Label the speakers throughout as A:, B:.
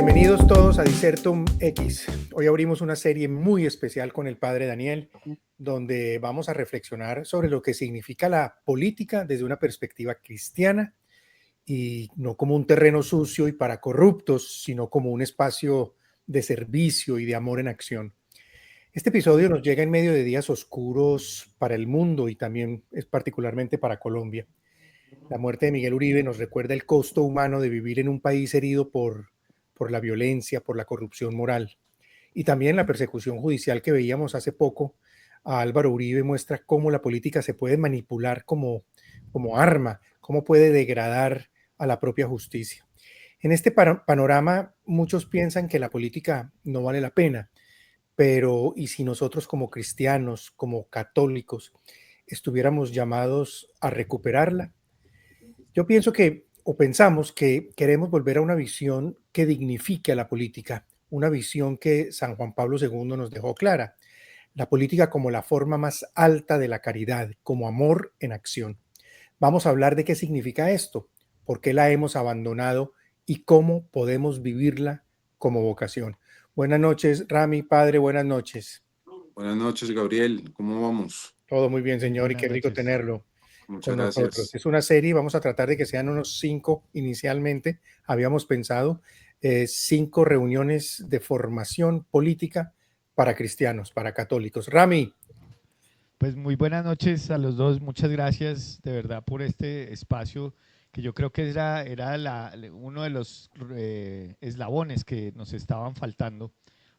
A: Bienvenidos todos a Disertum X. Hoy abrimos una serie muy especial con el padre Daniel, donde vamos a reflexionar sobre lo que significa la política desde una perspectiva cristiana y no como un terreno sucio y para corruptos, sino como un espacio de servicio y de amor en acción. Este episodio nos llega en medio de días oscuros para el mundo y también es particularmente para Colombia. La muerte de Miguel Uribe nos recuerda el costo humano de vivir en un país herido por la violencia, por la corrupción moral. Y también la persecución judicial que veíamos hace poco a Álvaro Uribe muestra cómo la política se puede manipular como arma, cómo puede degradar a la propia justicia. En este panorama, muchos piensan que la política no vale la pena, pero ¿y si nosotros como cristianos, como católicos, estuviéramos llamados a recuperarla? Yo pienso que, o pensamos que queremos volver a una visión que dignifique a la política, una visión que San Juan Pablo II nos dejó clara, la política como la forma más alta de la caridad, como amor en acción. Vamos a hablar de qué significa esto, por qué la hemos abandonado y cómo podemos vivirla como vocación. Buenas noches, Rami, padre, buenas noches.
B: Buenas noches, Gabriel. ¿Cómo vamos?
A: Todo muy bien, señor, y
C: Buenas
A: qué rico
C: noches.
A: tenerlo
B: Muchas
A: con nosotros.
B: gracias.
A: Es una serie, vamos a tratar de que sean unos 5 inicialmente, habíamos pensado, 5 reuniones de formación política para cristianos, para católicos. Rami,
C: Pues muy buenas noches a los dos. Muchas gracias de verdad por este espacio que yo creo que era uno de los eslabones que nos estaban faltando,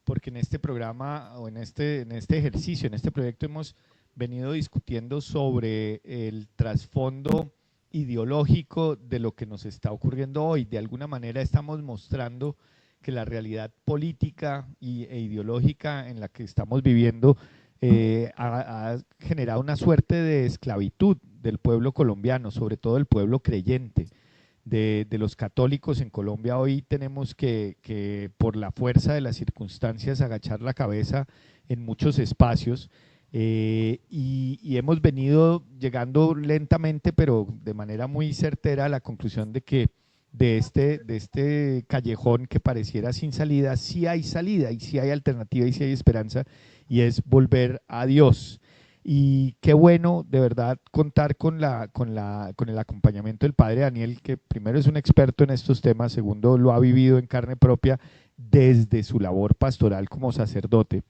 C: porque en este programa o en este ejercicio, en este proyecto hemos venido discutiendo sobre el trasfondo ideológico de lo que nos está ocurriendo hoy. De alguna manera estamos mostrando que la realidad política e ideológica en la que estamos viviendo ha generado una suerte de esclavitud del pueblo colombiano, sobre todo el pueblo creyente. De los católicos en Colombia hoy tenemos que por la fuerza de las circunstancias agachar la cabeza en muchos espacios y hemos venido llegando lentamente pero de manera muy certera a la conclusión de que de este callejón que pareciera sin salida, sí hay salida y sí hay alternativa y sí hay esperanza y es volver a Dios. Y qué bueno de verdad contar con el acompañamiento del padre Daniel, que primero es un experto en estos temas, segundo lo ha vivido en carne propia desde su labor pastoral como sacerdote.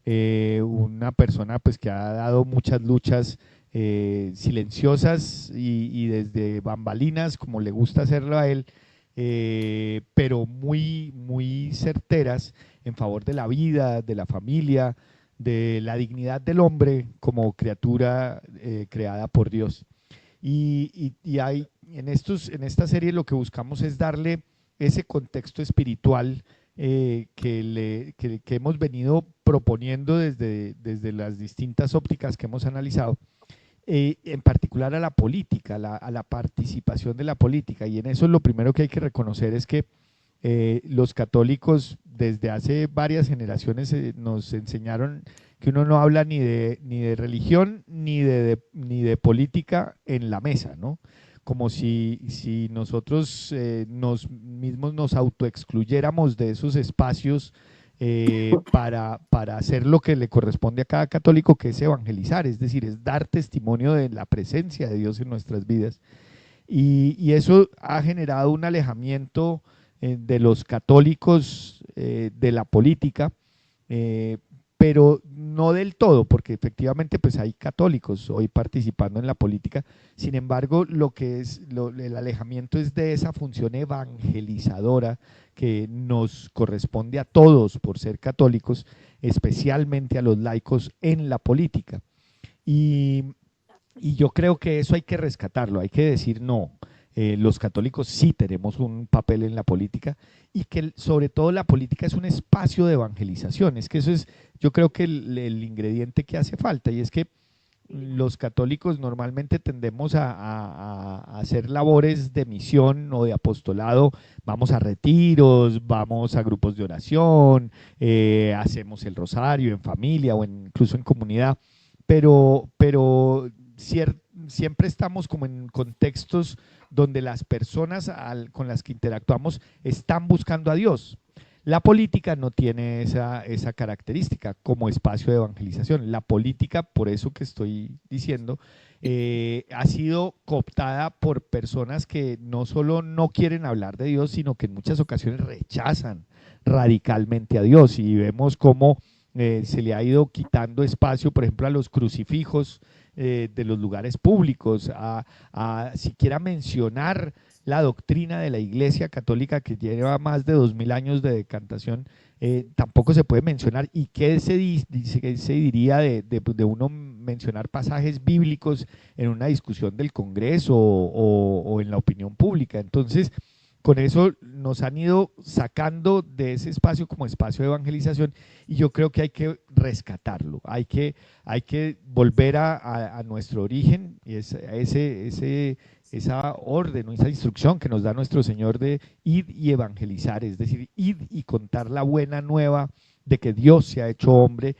C: Una persona pues que ha dado muchas luchas silenciosas y desde bambalinas, como le gusta hacerlo a él, pero muy, muy certeras en favor de la vida, de la familia, de la dignidad del hombre como criatura creada por Dios. Y hay, en esta serie lo que buscamos es darle ese contexto espiritual que hemos venido proponiendo desde las distintas ópticas que hemos analizado, en particular a la política, a la participación de la política. Y en eso lo primero que hay que reconocer es que los católicos desde hace varias generaciones nos enseñaron que uno no habla ni de religión ni de política en la mesa, ¿no? Como si nosotros nos mismos nos autoexcluyéramos de esos espacios para hacer lo que le corresponde a cada católico, que es evangelizar, es decir, es dar testimonio de la presencia de Dios en nuestras vidas. Y eso ha generado un alejamiento de los católicos de la política, eh, pero no del todo, porque efectivamente pues hay católicos hoy participando en la política. Sin embargo, el alejamiento es de esa función evangelizadora que nos corresponde a todos por ser católicos, especialmente a los laicos en la política. Y, y yo creo que eso hay que rescatarlo, hay que decir no. Los católicos sí tenemos un papel en la política y que sobre todo la política es un espacio de evangelización. Es que eso es, yo creo que el ingrediente que hace falta, y es que los católicos normalmente tendemos a hacer labores de misión o de apostolado, vamos a retiros, vamos a grupos de oración, hacemos el rosario en familia o incluso en comunidad, pero siempre estamos como en contextos donde las personas con las que interactuamos están buscando a Dios. La política no tiene esa característica como espacio de evangelización. La política, por eso que estoy diciendo, ha sido cooptada por personas que no solo no quieren hablar de Dios, sino que en muchas ocasiones rechazan radicalmente a Dios. Y vemos cómo se le ha ido quitando espacio, por ejemplo, a los crucifijos de los lugares públicos, a siquiera mencionar la doctrina de la Iglesia Católica que lleva más de 2000 años de decantación, tampoco se puede mencionar. ¿Y qué qué se diría de uno mencionar pasajes bíblicos en una discusión del Congreso o en la opinión pública? Entonces, con eso nos han ido sacando de ese espacio como espacio de evangelización, y yo creo que hay que rescatarlo, hay que volver a nuestro origen, y esa orden o esa instrucción que nos da nuestro Señor de ir y evangelizar, es decir, ir y contar la buena nueva de que Dios se ha hecho hombre,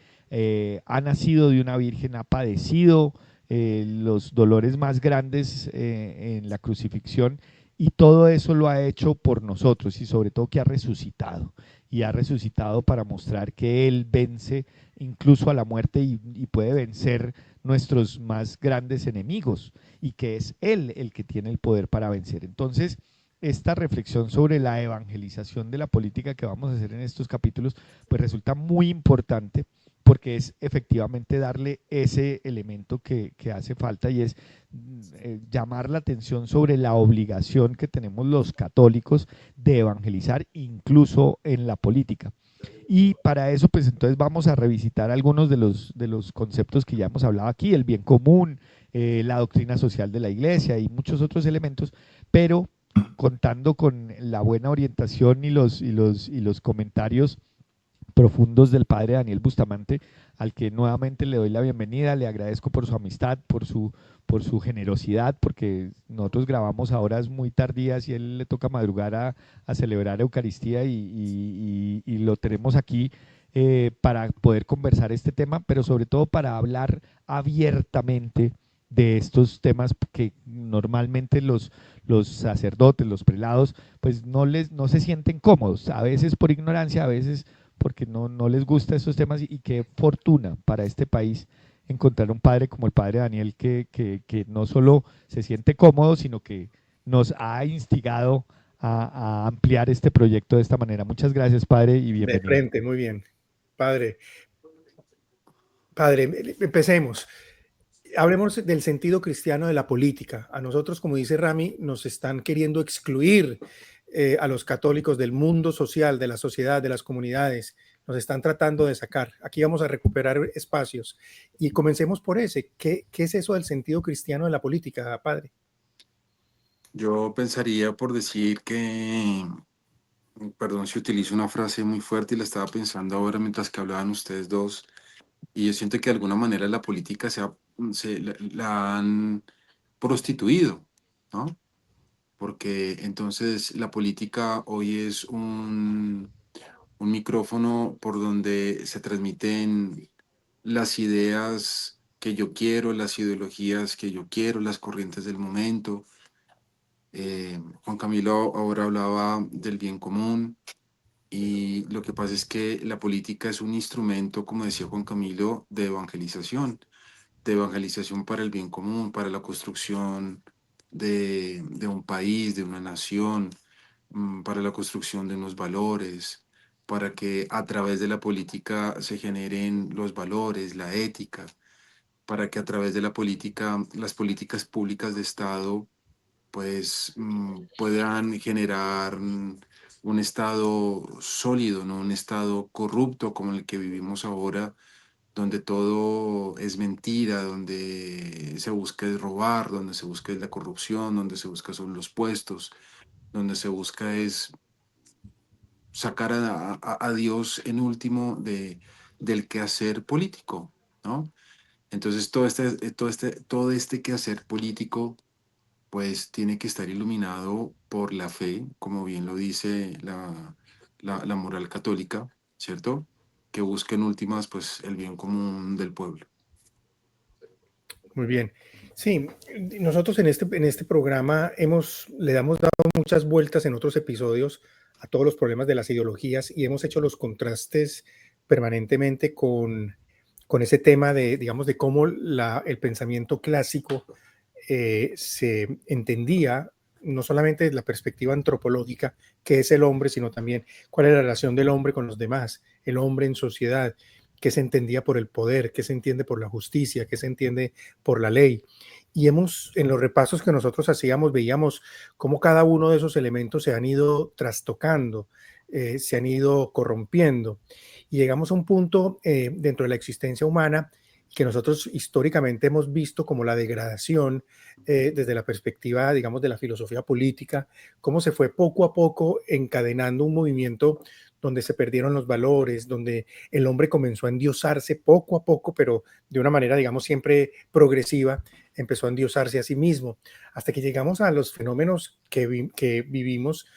C: ha nacido de una virgen, ha padecido los dolores más grandes en la crucifixión, y todo eso lo ha hecho por nosotros, y sobre todo que ha resucitado, y ha resucitado para mostrar que Él vence incluso a la muerte, y puede vencer nuestros más grandes enemigos, y que es Él el que tiene el poder para vencer. Entonces, esta reflexión sobre la evangelización de la política que vamos a hacer en estos capítulos, pues resulta muy importante, porque es efectivamente darle ese elemento que hace falta, y es llamar la atención sobre la obligación que tenemos los católicos de evangelizar incluso en la política. Y para eso, pues entonces vamos a revisitar algunos de los conceptos que ya hemos hablado aquí, el bien común, la doctrina social de la Iglesia y muchos otros elementos, pero contando con la buena orientación y los comentarios profundos del padre Daniel Bustamante, al que nuevamente le doy la bienvenida, le agradezco por su amistad, por su generosidad, porque nosotros grabamos a horas muy tardías y él le toca madrugar a celebrar Eucaristía, y lo tenemos aquí para poder conversar este tema, pero sobre todo para hablar abiertamente de estos temas que normalmente los sacerdotes, los prelados, pues no se sienten cómodos, a veces por ignorancia, a veces porque no les gusta estos temas, y qué fortuna para este país encontrar un padre como el padre Daniel que no solo se siente cómodo, sino que nos ha instigado a ampliar este proyecto de esta manera. Muchas gracias, padre, y
A: De
C: bienvenido.
A: frente, muy bien. Padre, empecemos. Hablemos del sentido cristiano de la política. A nosotros, como dice Rami, nos están queriendo excluir a los católicos del mundo social, de la sociedad, de las comunidades. Nos están tratando de sacar. Aquí vamos a recuperar espacios. Y comencemos por ese. ¿Qué es eso del sentido cristiano de la política, padre?
B: Yo pensaría por decir que, perdón si utilizo una frase muy fuerte y la estaba pensando ahora mientras que hablaban ustedes dos, y yo siento que de alguna manera la política la han prostituido, ¿no? Porque entonces la política hoy es un micrófono por donde se transmiten las ideas que yo quiero, las ideologías que yo quiero, las corrientes del momento. Juan Camilo ahora hablaba del bien común, y lo que pasa es que la política es un instrumento, como decía Juan Camilo, de evangelización para el bien común, para la construcción de un país, de una nación, para la construcción de unos valores, para que a través de la política se generen los valores, la ética, para que a través de la política, las políticas públicas de Estado, pues puedan generar un Estado sólido, no un Estado corrupto como el que vivimos ahora, donde todo es mentira, donde se busca es robar, donde se busca es la corrupción, donde se busca son los puestos, donde se busca es sacar a Dios en último del quehacer político, ¿no? Entonces todo este quehacer político pues tiene que estar iluminado por la fe, como bien lo dice la moral católica, ¿cierto? Que busca en últimas pues el bien común del pueblo.
A: Muy bien. Sí, nosotros en este programa le damos dado muchas vueltas en otros episodios a todos los problemas de las ideologías y hemos hecho los contrastes permanentemente con ese tema de, digamos, de cómo el pensamiento clásico se entendía no solamente desde la perspectiva antropológica, que es el hombre, sino también cuál es la relación del hombre con los demás, el hombre en sociedad, qué se entendía por el poder, qué se entiende por la justicia, qué se entiende por la ley. Y en los repasos que nosotros hacíamos, veíamos cómo cada uno de esos elementos se han ido trastocando, se han ido corrompiendo. Y llegamos a un punto dentro de la existencia humana que nosotros históricamente hemos visto como la degradación desde la perspectiva, digamos, de la filosofía política, cómo se fue poco a poco encadenando un movimiento donde se perdieron los valores, donde el hombre comenzó a endiosarse poco a poco, pero de una manera, digamos, siempre progresiva, empezó a endiosarse a sí mismo, hasta que llegamos a los fenómenos que vivimos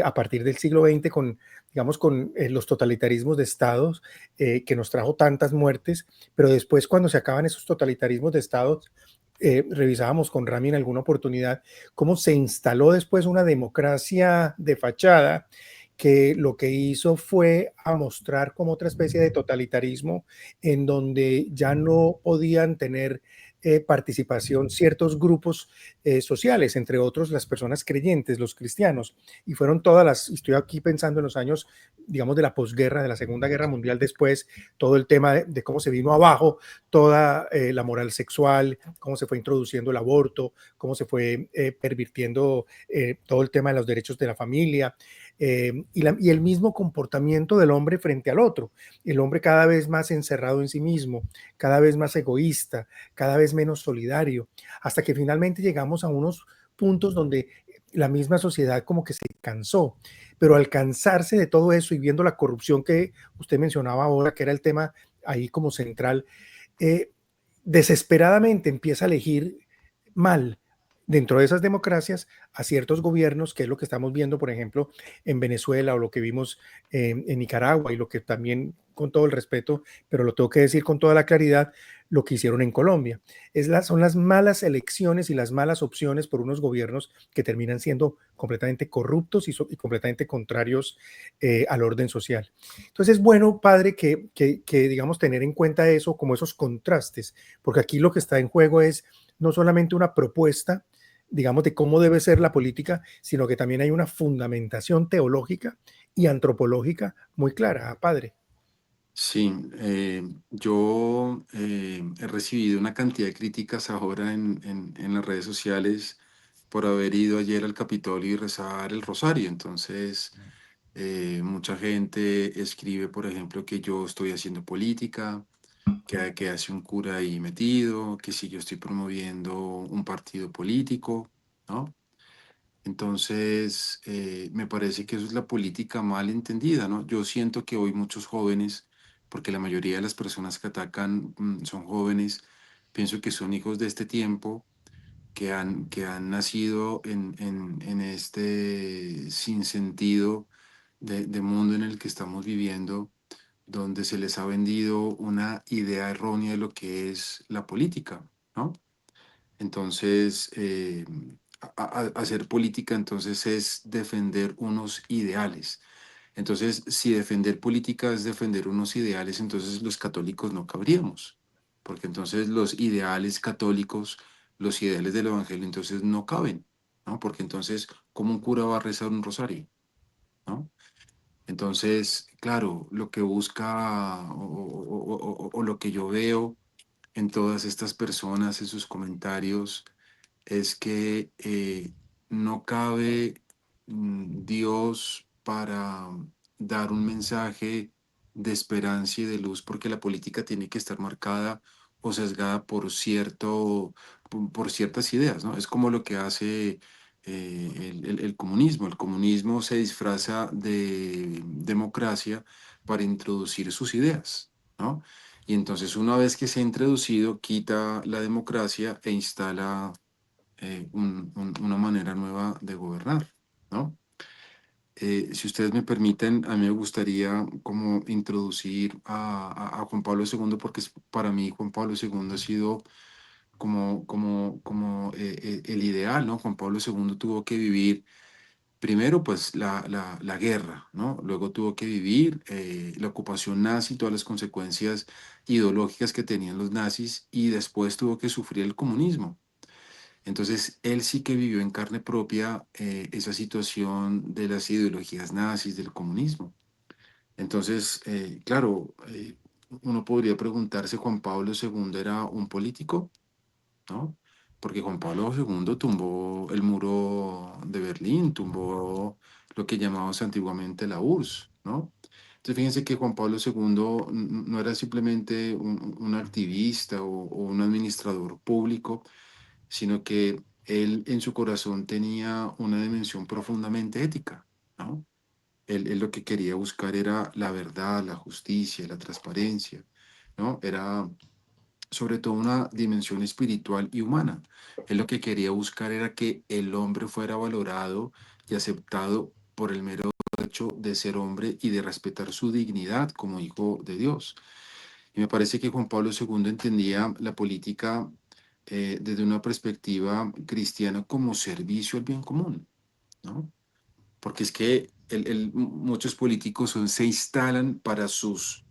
A: a partir del siglo XX con, digamos, con los totalitarismos de estados que nos trajo tantas muertes, pero después cuando se acaban esos totalitarismos de estados, revisábamos con Rami en alguna oportunidad cómo se instaló después una democracia de fachada que lo que hizo fue a mostrar como otra especie de totalitarismo en donde ya no podían tener participación ciertos grupos sociales, entre otros las personas creyentes, los cristianos, y fueron todas estoy aquí pensando en los años, digamos, de la posguerra, de la Segunda Guerra Mundial después, todo el tema de cómo se vino abajo, toda la moral sexual, cómo se fue introduciendo el aborto, cómo se fue pervirtiendo todo el tema de los derechos de la familia, y el mismo comportamiento del hombre frente al otro, el hombre cada vez más encerrado en sí mismo, cada vez más egoísta, cada vez menos solidario, hasta que finalmente llegamos a unos puntos donde la misma sociedad como que se cansó, pero al cansarse de todo eso y viendo la corrupción que usted mencionaba ahora, que era el tema ahí como central, eh, desesperadamente empieza a elegir mal dentro de esas democracias a ciertos gobiernos, que es lo que estamos viendo, por ejemplo, en Venezuela o lo que vimos en Nicaragua y lo que también, con todo el respeto, pero lo tengo que decir con toda la claridad, lo que hicieron en Colombia. Son las malas elecciones y las malas opciones por unos gobiernos que terminan siendo completamente corruptos y completamente contrarios al orden social. Entonces es bueno, padre, que, digamos, tener en cuenta eso, como esos contrastes, porque aquí lo que está en juego es no solamente una propuesta, digamos, de cómo debe ser la política, sino que también hay una fundamentación teológica y antropológica muy clara, padre.
B: Sí, yo he recibido una cantidad de críticas ahora en las redes sociales por haber ido ayer al Capitolio y rezar el rosario. Entonces, mucha gente escribe, por ejemplo, que yo estoy haciendo política, que hace un cura ahí metido, que si yo estoy promoviendo un partido político, ¿no? Entonces, me parece que eso es la política mal entendida, ¿no? Yo siento que hoy muchos jóvenes, porque la mayoría de las personas que atacan son jóvenes, pienso que son hijos de este tiempo, que han nacido en este sinsentido de mundo en el que estamos viviendo, donde se les ha vendido una idea errónea de lo que es la política, ¿no? Entonces, hacer política entonces es defender unos ideales. Entonces, si defender política es defender unos ideales, entonces los católicos no cabríamos, porque entonces los ideales católicos, los ideales del evangelio, entonces no caben, ¿no? Porque entonces, ¿cómo un cura va a rezar un rosario? ¿No? Entonces, claro, lo que busca o lo que yo veo en todas estas personas, en sus comentarios, es que no cabe Dios para dar un mensaje de esperanza y de luz, porque la política tiene que estar marcada o sesgada por ciertas ideas, ¿no? Es como lo que hace el comunismo. El comunismo se disfraza de democracia para introducir sus ideas, ¿no? Y entonces una vez que se ha introducido, quita la democracia e instala una manera nueva de gobernar, ¿no? Si ustedes me permiten, a mí me gustaría como introducir a Juan Pablo II, porque para mí Juan Pablo II ha sido el ideal, ¿no? Juan Pablo II tuvo que vivir primero, pues, la guerra, ¿no? Luego tuvo que vivir la ocupación nazi, todas las consecuencias ideológicas que tenían los nazis, y después tuvo que sufrir el comunismo. Entonces, él sí que vivió en carne propia esa situación de las ideologías nazis, del comunismo. Entonces, claro, uno podría preguntarse, ¿Juan Pablo II era un político? ¿No? Porque Juan Pablo II tumbó el muro de Berlín, tumbó lo que llamamos antiguamente la URSS, ¿no? Entonces, fíjense que Juan Pablo II no era simplemente un activista o un administrador público, sino que él en su corazón tenía una dimensión profundamente ética, ¿no? Él lo que quería buscar era la verdad, la justicia, la transparencia, ¿no? Era sobre todo una dimensión espiritual y humana. Él lo que quería buscar era que el hombre fuera valorado y aceptado por el mero hecho de ser hombre y de respetar su dignidad como hijo de Dios. Y me parece que Juan Pablo II entendía la política desde una perspectiva cristiana como servicio al bien común, ¿no? Porque es que muchos políticos se instalan para sus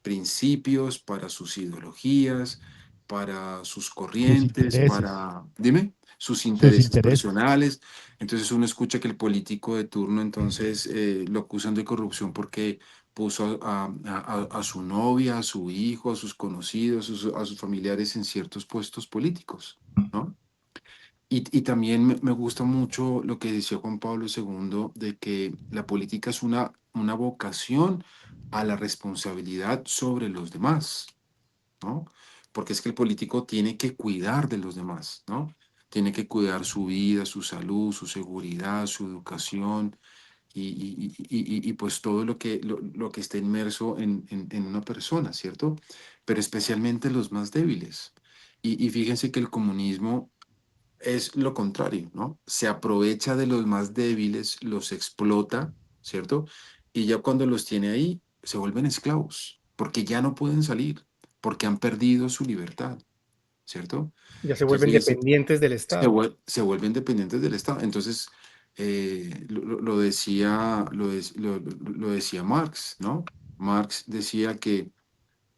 B: principios, para sus ideologías, para sus
C: sus
B: corrientes,
C: intereses,
B: para, dime, sus
C: sus
B: intereses
C: intereses.
B: personales. Entonces uno escucha que el político de turno entonces lo acusan de corrupción porque puso a su novia, a su hijo, a sus conocidos, a sus familiares en ciertos puestos políticos, ¿no? Y también me gusta mucho lo que decía Juan Pablo II de que la política es una vocación a la responsabilidad sobre los demás, ¿no? Porque es que el político tiene que cuidar de los demás, ¿no? Tiene que cuidar su vida, su salud, su seguridad, su educación y pues todo lo que esté inmerso en una persona, ¿cierto? Pero especialmente los más débiles. Y fíjense que el comunismo es lo contrario, ¿no? Se aprovecha de los más débiles, los explota, ¿cierto? Y ya cuando los tiene ahí, se vuelven esclavos, porque ya no pueden salir, porque han perdido su libertad, ¿cierto?
A: Ya se
B: Entonces,
A: vuelven
B: fíjense,
A: dependientes del Estado.
B: se vuelven dependientes del Estado. Entonces, lo decía, lo decía Marx, ¿no? Marx decía que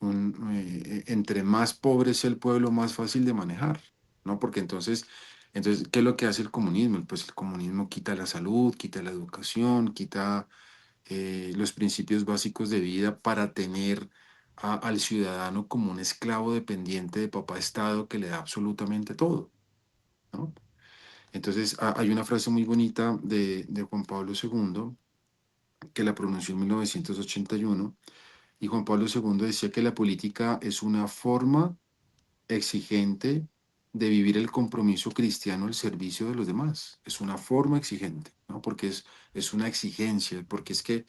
B: entre más pobre es el pueblo, más fácil de manejar, ¿no? Porque entonces, ¿qué es lo que hace el comunismo? Pues el comunismo quita la salud, quita la educación, quita los principios básicos de vida para tener al ciudadano como un esclavo dependiente de papá Estado que le da absolutamente todo, ¿no? Entonces, hay una frase muy bonita de Juan Pablo II que la pronunció en 1981 y Juan Pablo II decía que la política es una forma exigente de vivir el compromiso cristiano al servicio de los demás. Es una forma exigente, ¿no? Porque es una exigencia, porque es que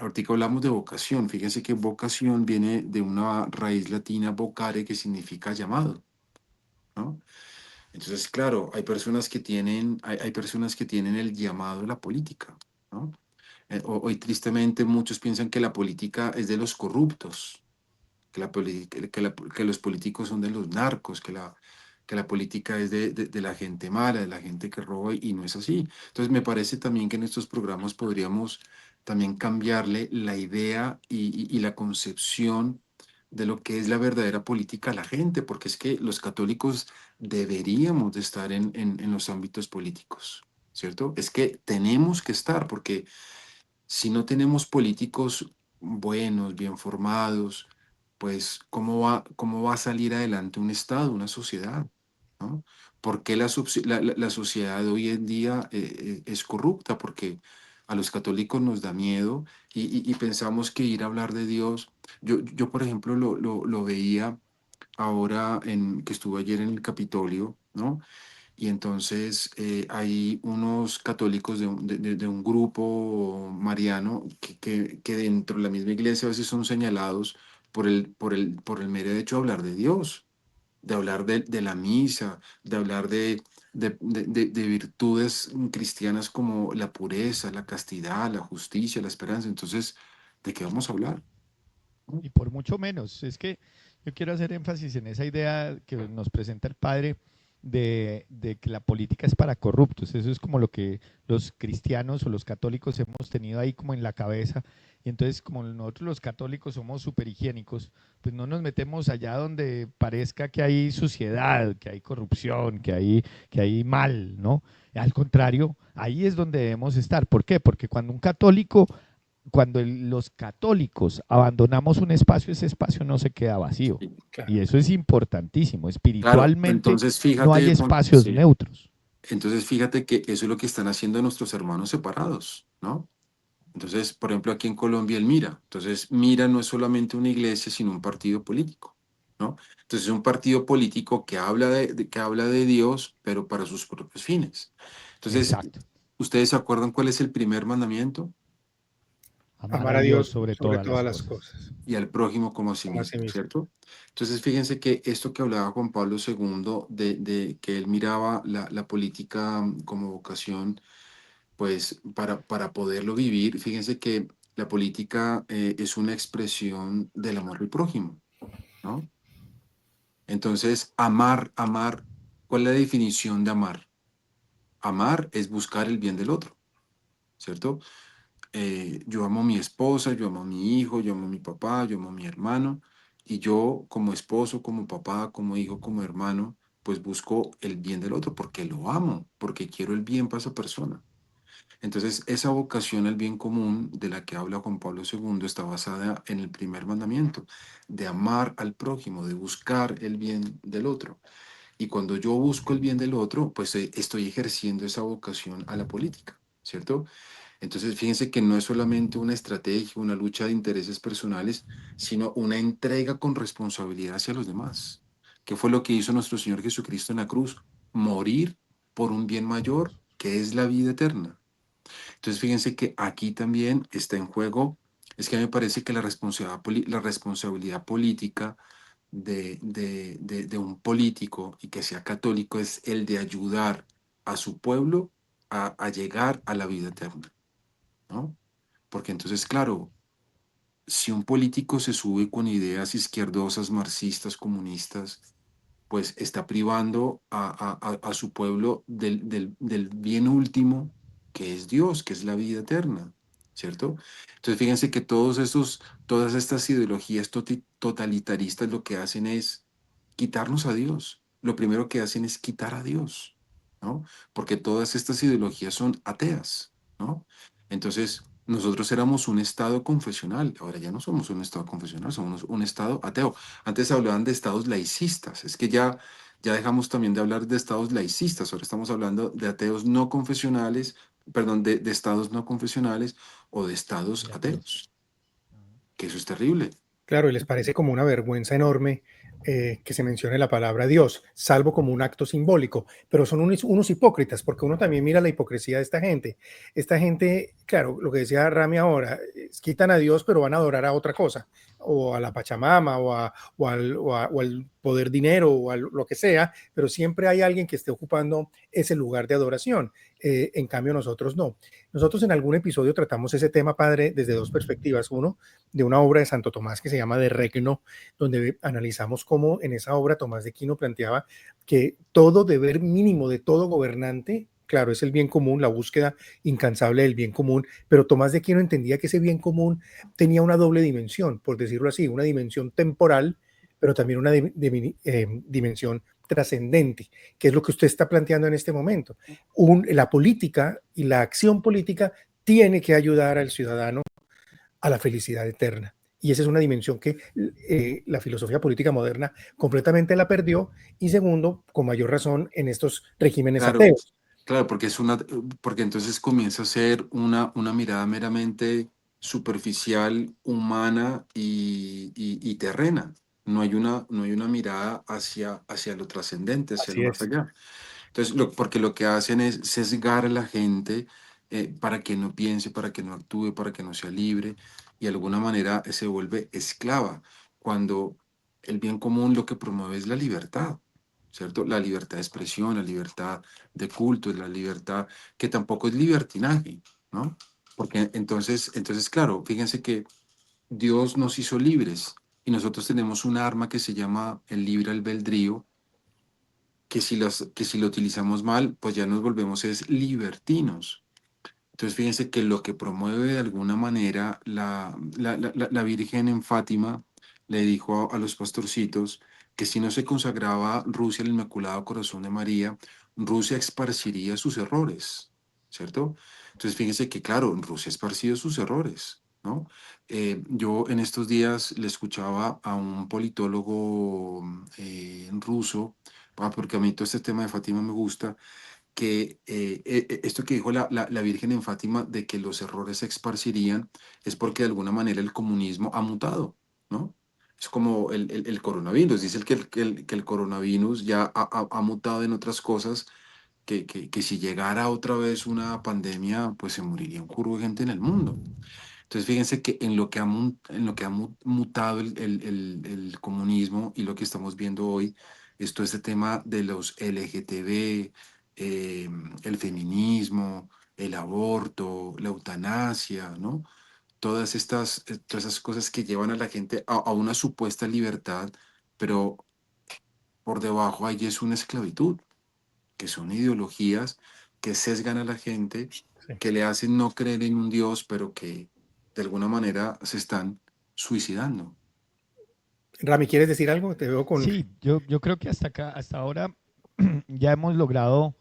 B: ahorita hablamos de vocación. Fíjense que vocación viene de una raíz latina vocare que significa llamado, ¿no? Entonces, claro, hay personas que tienen el llamado a la política, ¿no? Hoy tristemente muchos piensan que la política es de los corruptos, que los políticos son de los narcos, que la política es de la gente mala, de la gente que roba, y no es así. Entonces, me parece también que en estos programas podríamos también cambiarle la idea y la concepción de lo que es la verdadera política a la gente, porque es que los católicos deberíamos de estar en los ámbitos políticos, ¿cierto? Es que tenemos que estar, porque si no tenemos políticos buenos, bien formados, pues cómo va a salir adelante un Estado, una sociedad? ¿No? ¿Por qué la sociedad hoy en día es corrupta? Porque a los católicos nos da miedo y pensamos que ir a hablar de Dios, yo por ejemplo, lo veía ahora que estuve ayer en el Capitolio, ¿no? Y entonces hay unos católicos de un grupo mariano que dentro de la misma iglesia a veces son señalados por el mero hecho de hablar de Dios, de hablar de la misa, de hablar de virtudes cristianas como la pureza, la castidad, la justicia, la esperanza. Entonces, ¿de qué vamos a hablar? ¿No?
C: Y por mucho menos. Es que Yo quiero hacer énfasis en esa idea que nos presenta el padre de que la política es para corruptos. Eso es como lo que los cristianos o los católicos hemos tenido ahí como en la cabeza. Y entonces, como nosotros los católicos somos súper higiénicos, pues no nos metemos allá donde parezca que hay suciedad, que hay corrupción, que hay mal, ¿no? Al contrario, ahí es donde debemos estar. ¿Por qué? Porque cuando un católico los católicos abandonamos un espacio, ese espacio no se queda vacío.
B: Sí,
C: Y
A: Claro.
C: eso es importantísimo.
B: claro,
C: Espiritualmente
B: entonces
C: no hay
B: fíjate,
C: espacios
B: sí,
C: neutros.
B: entonces fíjate que eso es lo que están haciendo nuestros hermanos separados, ¿no? Entonces, por ejemplo, aquí en Colombia el Mira. Entonces, Mira no es solamente una iglesia, sino un partido político, ¿no? Entonces, es un partido político que habla que habla de Dios, pero para sus propios fines. Entonces,
C: Exacto.
B: ¿ustedes se acuerdan cuál es el primer mandamiento?
C: Amar
A: Amar
C: a
A: a
C: Dios
A: Dios
C: sobre
A: sobre
C: todas las
A: todas las
C: cosas.
A: cosas,
B: Y al prójimo como a sí
A: como a sí
B: mismo,
A: mismo.
B: ¿cierto? Entonces, fíjense que esto que hablaba Juan Pablo II de que él miraba la política como vocación, pues para poderlo vivir, fíjense que la política es una expresión del amor al prójimo, ¿no? Entonces, amar, ¿cuál es la definición de amar? Amar es buscar el bien del otro, ¿cierto? Yo amo a mi esposa, yo amo a mi hijo, yo amo a mi papá, yo amo a mi hermano, y yo como esposo, como papá, como hijo, como hermano, pues busco el bien del otro porque lo amo, porque quiero el bien para esa persona. Entonces, esa vocación al bien común de la que habla Juan Pablo II está basada en el primer mandamiento, de amar al prójimo, de buscar el bien del otro. Y cuando yo busco el bien del otro, pues estoy ejerciendo esa vocación a la política, ¿cierto? Entonces, fíjense que no es solamente una estrategia, una lucha de intereses personales, sino una entrega con responsabilidad hacia los demás. ¿Qué fue lo que hizo nuestro Señor Jesucristo en la cruz? Morir por un bien mayor, que es la vida eterna. Entonces, fíjense que aquí también está en juego, es que a mí me parece que la responsabilidad política de un político y que sea católico es el de ayudar a su pueblo a llegar a la vida eterna, ¿no? Porque entonces, claro, si un político se sube con ideas izquierdosas, marxistas, comunistas, pues está privando a su pueblo del bien último, que es Dios, que es la vida eterna, ¿cierto? Entonces, fíjense que todas estas ideologías totalitaristas lo que hacen es quitarnos a Dios. Lo primero que hacen es quitar a Dios, ¿no? Porque todas estas ideologías son ateas, ¿no? Entonces, nosotros éramos un estado confesional, ahora ya no somos un estado confesional, somos un estado ateo. Antes hablaban de estados laicistas, es que ya dejamos también de hablar de estados laicistas, ahora estamos hablando de ateos no confesionales, perdón, de estados no confesionales o de estados
C: Y ateos.
B: ateos, que eso es terrible.
A: Claro, y les parece como una vergüenza enorme que se mencione la palabra Dios, salvo como un acto simbólico, pero son unos hipócritas, porque uno también mira la hipocresía de esta gente. Esta gente, claro, lo que decía Rami ahora, quitan a Dios, pero van a adorar a otra cosa, o a la Pachamama, o al poder dinero, o a lo que sea, pero siempre hay alguien que esté ocupando ese lugar de adoración. En cambio, nosotros no. Nosotros en algún episodio tratamos ese tema, padre, desde dos perspectivas. Uno, de una obra de Santo Tomás que se llama De Regno, donde analizamos cómo en esa obra Tomás de Aquino planteaba que todo deber mínimo de todo gobernante, claro, es el bien común, la búsqueda incansable del bien común, pero Tomás de Aquino entendía que ese bien común tenía una doble dimensión, por decirlo así, una dimensión temporal, pero también una dimensión trascendente, que es lo que usted está planteando en este momento. La política y la acción política tiene que ayudar al ciudadano a la felicidad eterna. Y esa es una dimensión que la filosofía política moderna completamente la perdió. Y segundo, con mayor razón, en estos regímenes
B: Claro,
A: ateos.
B: claro, porque entonces comienza a ser una mirada meramente superficial, humana y terrena. No hay una mirada hacia lo trascendente, hacia el
A: Así
B: más
A: es.
B: allá. Entonces, porque lo que hacen es sesgar a la gente para que no piense, para que no actúe, para que no sea libre y de alguna manera se vuelve esclava, cuando el bien común lo que promueve es la libertad, ¿cierto? La libertad de expresión, la libertad de culto, la libertad que tampoco es libertinaje, ¿no? Porque entonces, claro, fíjense que Dios nos hizo libres, y nosotros tenemos un arma que se llama el libre albedrío, que si lo utilizamos mal, pues ya nos volvemos es libertinos. Entonces fíjense que lo que promueve de alguna manera la Virgen en Fátima le dijo a los pastorcitos que si no se consagraba Rusia al Inmaculado Corazón de María, Rusia esparciría sus errores, ¿cierto? Entonces fíjense que claro, Rusia ha esparcido sus errores, ¿no? Yo en estos días le escuchaba a un politólogo ruso, porque a mí todo este tema de Fátima me gusta, que esto que dijo la Virgen en Fátima de que los errores se esparcirían es porque de alguna manera el comunismo ha mutado, ¿no? Es como el coronavirus, dice que el coronavirus ya ha mutado en otras cosas, que si llegara otra vez una pandemia, pues se moriría un curvo de gente en el mundo. Entonces, fíjense que en lo que ha mutado el comunismo y lo que estamos viendo hoy, esto este tema de los LGTB, eh, el feminismo, el aborto, la eutanasia, ¿no? Todas esas cosas que llevan a la gente a una supuesta libertad, pero por debajo ahí es una esclavitud, que son ideologías que sesgan a la gente,
A: Sí.
B: que le hacen no creer en un Dios, pero que de alguna manera se están suicidando.
A: Rami, ¿quieres decir algo? Te veo con...
C: Sí, yo creo que hasta acá, hasta ahora ya hemos logrado,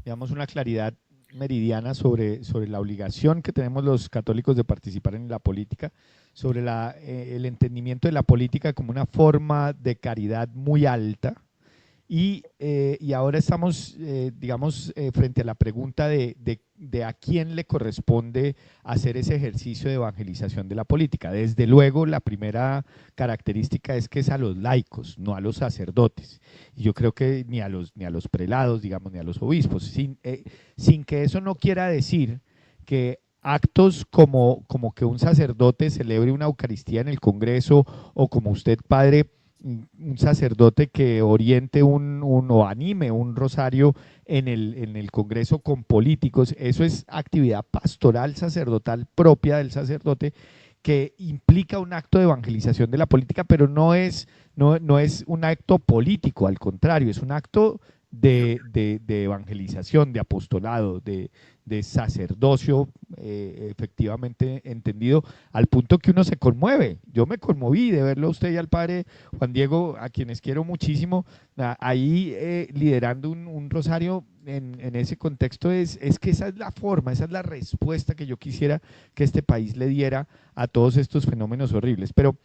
C: digamos, una claridad meridiana sobre la obligación que tenemos los católicos de participar en la política, sobre el entendimiento de la política como una forma de caridad muy alta, y ahora estamos, digamos, frente a la pregunta de a quién le corresponde hacer ese ejercicio de evangelización de la política. Desde luego, la primera característica es que es a los laicos, no a los sacerdotes. Y yo creo que ni a los prelados, digamos, ni a los obispos, sin que eso no quiera decir que actos como que un sacerdote celebre una Eucaristía en el Congreso, o como usted, padre, un sacerdote que oriente o anime un rosario en el Congreso con políticos, eso es actividad pastoral sacerdotal propia del sacerdote, que implica un acto de evangelización de la política, pero no es un acto político, al contrario, es un acto de evangelización, de apostolado, de sacerdocio, efectivamente entendido, al punto que uno se conmueve. Yo me conmoví de verlo a usted y al padre Juan Diego, a quienes quiero muchísimo, ahí liderando un rosario en ese contexto. Es que esa es la forma, esa es la respuesta que yo quisiera que este país le diera a todos estos fenómenos horribles. Pero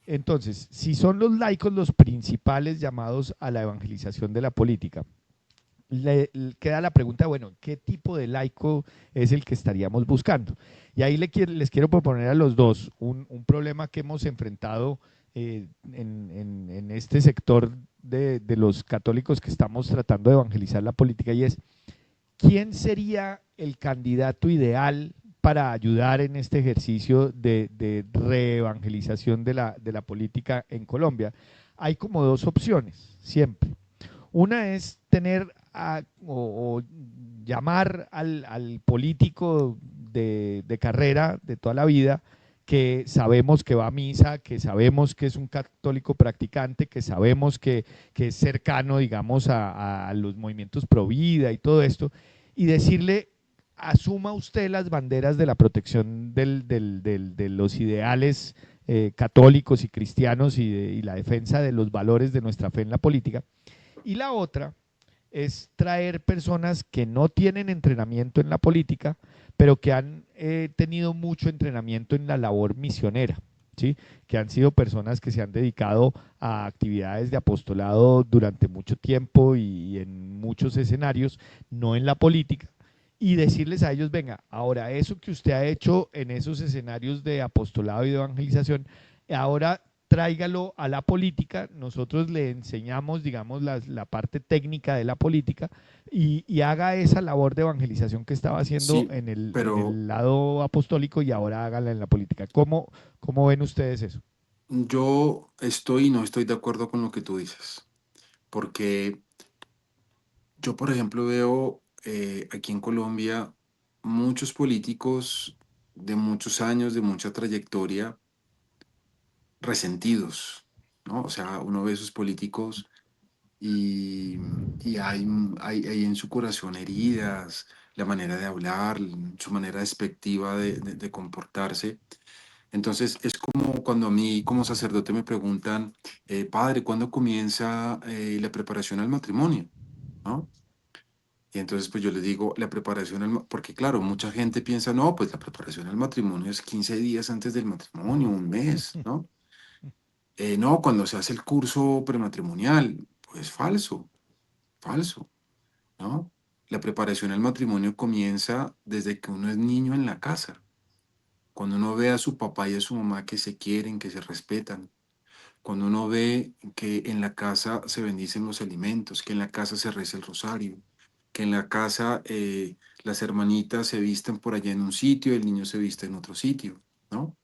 C: entonces, si son los laicos los principales llamados a la evangelización de la política, queda la pregunta, bueno, ¿qué tipo de laico es el que estaríamos buscando? Y ahí les quiero proponer a los dos un problema que hemos enfrentado en este sector de los católicos que estamos tratando de evangelizar la política, y es, ¿quién sería el candidato ideal para ayudar en este ejercicio de reevangelización de la política en Colombia? Hay como dos opciones, siempre. Una es o llamar al político de carrera de toda la vida, que sabemos que va a misa, que sabemos que es un católico practicante, que sabemos que es cercano, digamos, a los movimientos pro vida y todo esto, y decirle: asuma usted las banderas de la protección de los ideales católicos y cristianos, y la defensa de los valores de nuestra fe en la política. Y la otra es traer personas que no tienen entrenamiento en la política, pero que han tenido mucho entrenamiento en la labor misionera, ¿sí? Que han sido personas que se han dedicado a actividades de apostolado durante mucho tiempo y en muchos escenarios, no en la política, y decirles a ellos: venga, ahora eso que usted ha hecho en esos escenarios de apostolado y de evangelización, ahora tráigalo a la política. Nosotros le enseñamos, digamos, la parte técnica de la política, y haga esa labor de evangelización que estaba haciendo
B: Sí,
C: en
B: pero
C: el lado apostólico, y ahora hágala en la política. ¿Cómo ven ustedes eso?
B: yo no estoy de acuerdo con lo que tú dices, porque yo, por ejemplo, veo aquí en Colombia muchos políticos de muchos años, de mucha trayectoria, resentidos, ¿no? O sea, uno ve a esos políticos y, y hay en su corazón heridas, la manera de hablar, su manera despectiva de comportarse. Entonces es como cuando a mí como sacerdote me preguntan, padre, ¿cuándo comienza la preparación al matrimonio? ¿No? Y entonces pues yo les digo, la preparación porque claro, mucha gente piensa, no, pues la preparación al matrimonio es 15 días antes del matrimonio, un mes, ¿no? No, cuando se hace el curso prematrimonial, pues falso, falso, ¿no? La preparación al matrimonio comienza desde que uno es niño en la casa, cuando uno ve a su papá y a su mamá que se quieren, que se respetan, cuando uno ve que en la casa se bendicen los alimentos, que en la casa se reza el rosario, que en la casa las hermanitas se visten por allá en un sitio y el niño se viste en otro sitio, ¿no?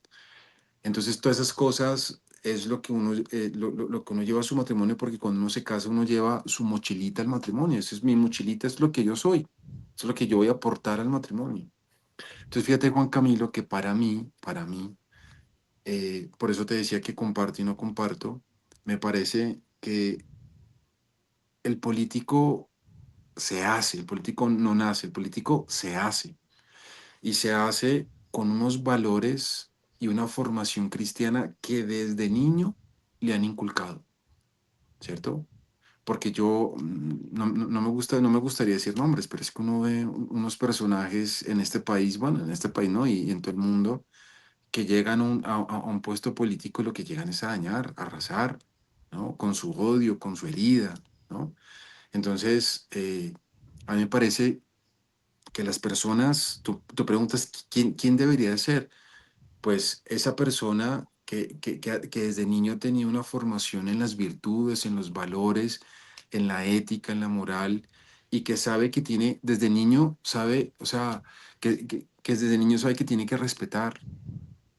B: Entonces, todas esas cosas es lo que uno, lo que uno lleva a su matrimonio, porque cuando uno se casa, uno lleva su mochilita al matrimonio. Esa es mi mochilita, es lo que yo soy, es lo que yo voy a aportar al matrimonio. Entonces, fíjate, Juan Camilo, que para mí, por eso te decía que comparto y no comparto, me parece que el político se hace, el político no nace, el político se hace y se hace con unos valores y una formación cristiana que desde niño le han inculcado, ¿cierto? Porque yo no me gusta, no me gustaría decir nombres, pero es que uno ve unos personajes en este país, bueno, en este país no, y en todo el mundo, que llegan a un puesto político y lo que llegan es a dañar, a arrasar, ¿no? Con su odio, con su herida, ¿no? Entonces, a mí me parece que las personas, tú preguntas, ¿quién debería de ser? Pues esa persona que desde niño tenía una formación en las virtudes, en los valores, en la ética, en la moral, y que sabe que tiene, desde niño sabe, o sea, que desde niño sabe que tiene que respetar,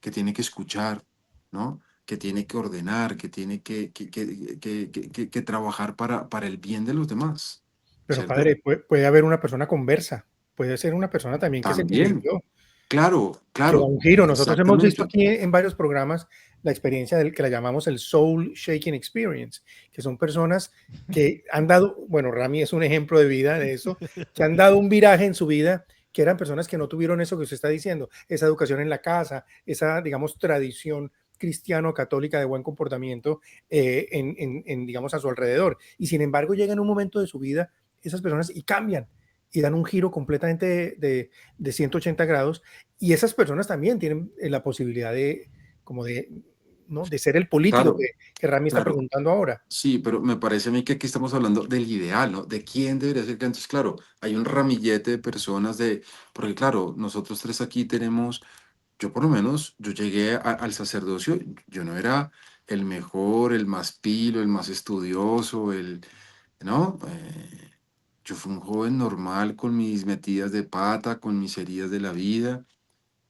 B: que tiene que escuchar, ¿no? Que tiene que ordenar, que tiene que trabajar para el bien de los demás,
A: Pero
B: ¿cierto?
A: padre, puede haber una persona conversa, puede ser una persona también que se
B: También,
A: convirtió,
B: claro,
A: que da
B: claro,
A: un giro. Nosotros hemos visto
B: exactamente.
A: aquí en varios programas la experiencia del que la llamamos el Soul Shaking Experience, que son personas que han dado, bueno, Rami es un ejemplo de vida de eso, que han dado un viraje en su vida, que eran personas que no tuvieron eso que usted está diciendo, esa educación en la casa, esa, digamos, tradición cristiano-católica de buen comportamiento digamos, a su alrededor. Y sin embargo, llega en un momento de su vida esas personas y cambian y dan un giro completamente de 180 grados, y esas personas también tienen la posibilidad de, como de, ¿no? De ser el político
B: Claro,
A: que Rami está
B: claro.
A: preguntando ahora.
B: Sí, pero me parece a mí que aquí estamos hablando del ideal, ¿no? De quién debería ser. Entonces, claro, hay un ramillete de personas porque claro, nosotros tres aquí tenemos, yo por lo menos, yo llegué al sacerdocio, yo no era el mejor, el más pilo, el más estudioso, ¿no? Yo fui un joven normal con mis metidas de pata, con mis heridas de la vida.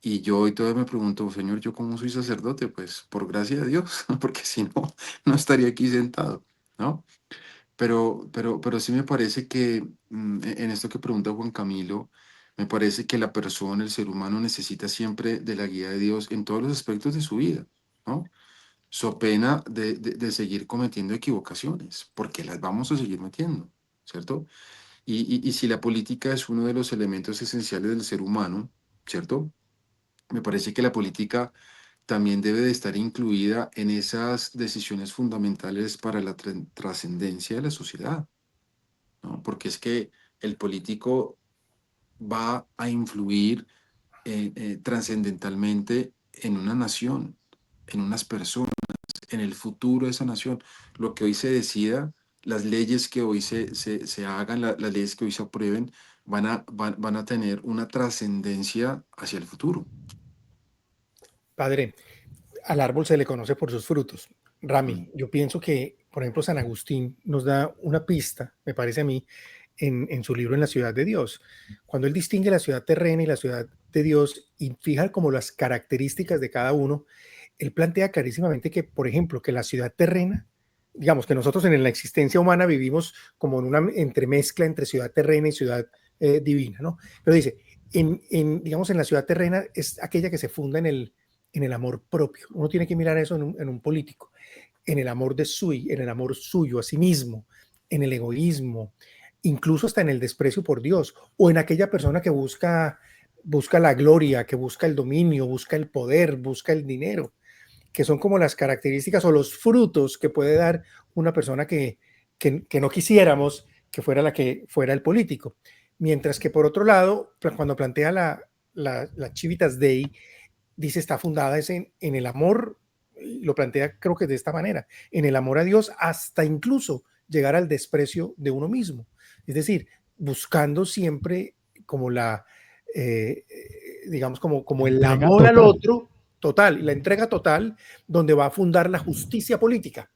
B: Y yo hoy todavía me pregunto, Señor, ¿yo cómo soy sacerdote? Pues por gracia de Dios, porque si no, no estaría aquí sentado, ¿no? Pero sí me parece que en esto que pregunta Juan Camilo, me parece que la persona, el ser humano, necesita siempre de la guía de Dios en todos los aspectos de su vida, ¿no? So pena de seguir cometiendo equivocaciones, porque las vamos a seguir metiendo, ¿cierto? Y si la política es uno de los elementos esenciales del ser humano, ¿cierto? Me parece que la política también debe de estar incluida en esas decisiones fundamentales para la trascendencia de la sociedad, ¿no? Porque es que el político va a influir trascendentalmente en una nación, en unas personas, en el futuro de esa nación. Lo que hoy se decida, las leyes que hoy se hagan, las leyes que hoy se aprueben, van a tener una trascendencia hacia el futuro.
A: Padre, al árbol se le conoce por sus frutos. Rami,
B: Mm.
A: yo pienso que, por ejemplo, San Agustín nos da una pista, me parece a mí, en su libro En la ciudad de Dios, cuando él distingue la ciudad terrena y la ciudad de Dios y fija como las características de cada uno. Él plantea clarísimamente que, por ejemplo, que la ciudad terrena, digamos que nosotros en la existencia humana vivimos como en una entremezcla entre ciudad terrena y ciudad divina, ¿no? Pero dice, digamos, en la ciudad terrena es aquella que se funda en el amor propio. Uno tiene que mirar eso en un político, en el amor en el amor suyo a sí mismo, en el egoísmo, incluso hasta en el desprecio por Dios, o en aquella persona que busca la gloria, que busca el dominio, busca el poder, busca el dinero, que son como las características o los frutos que puede dar una persona que no quisiéramos que fuera la que fuera el político. Mientras que por otro lado, cuando plantea la Civitas Dei, dice está fundada en el amor, lo plantea creo que de esta manera, en el amor a Dios hasta incluso llegar al desprecio de uno mismo. Es decir, buscando siempre como digamos, como el
C: Entrega
A: amor al
C: total.
A: otro total, la entrega total, donde va a fundar la justicia política,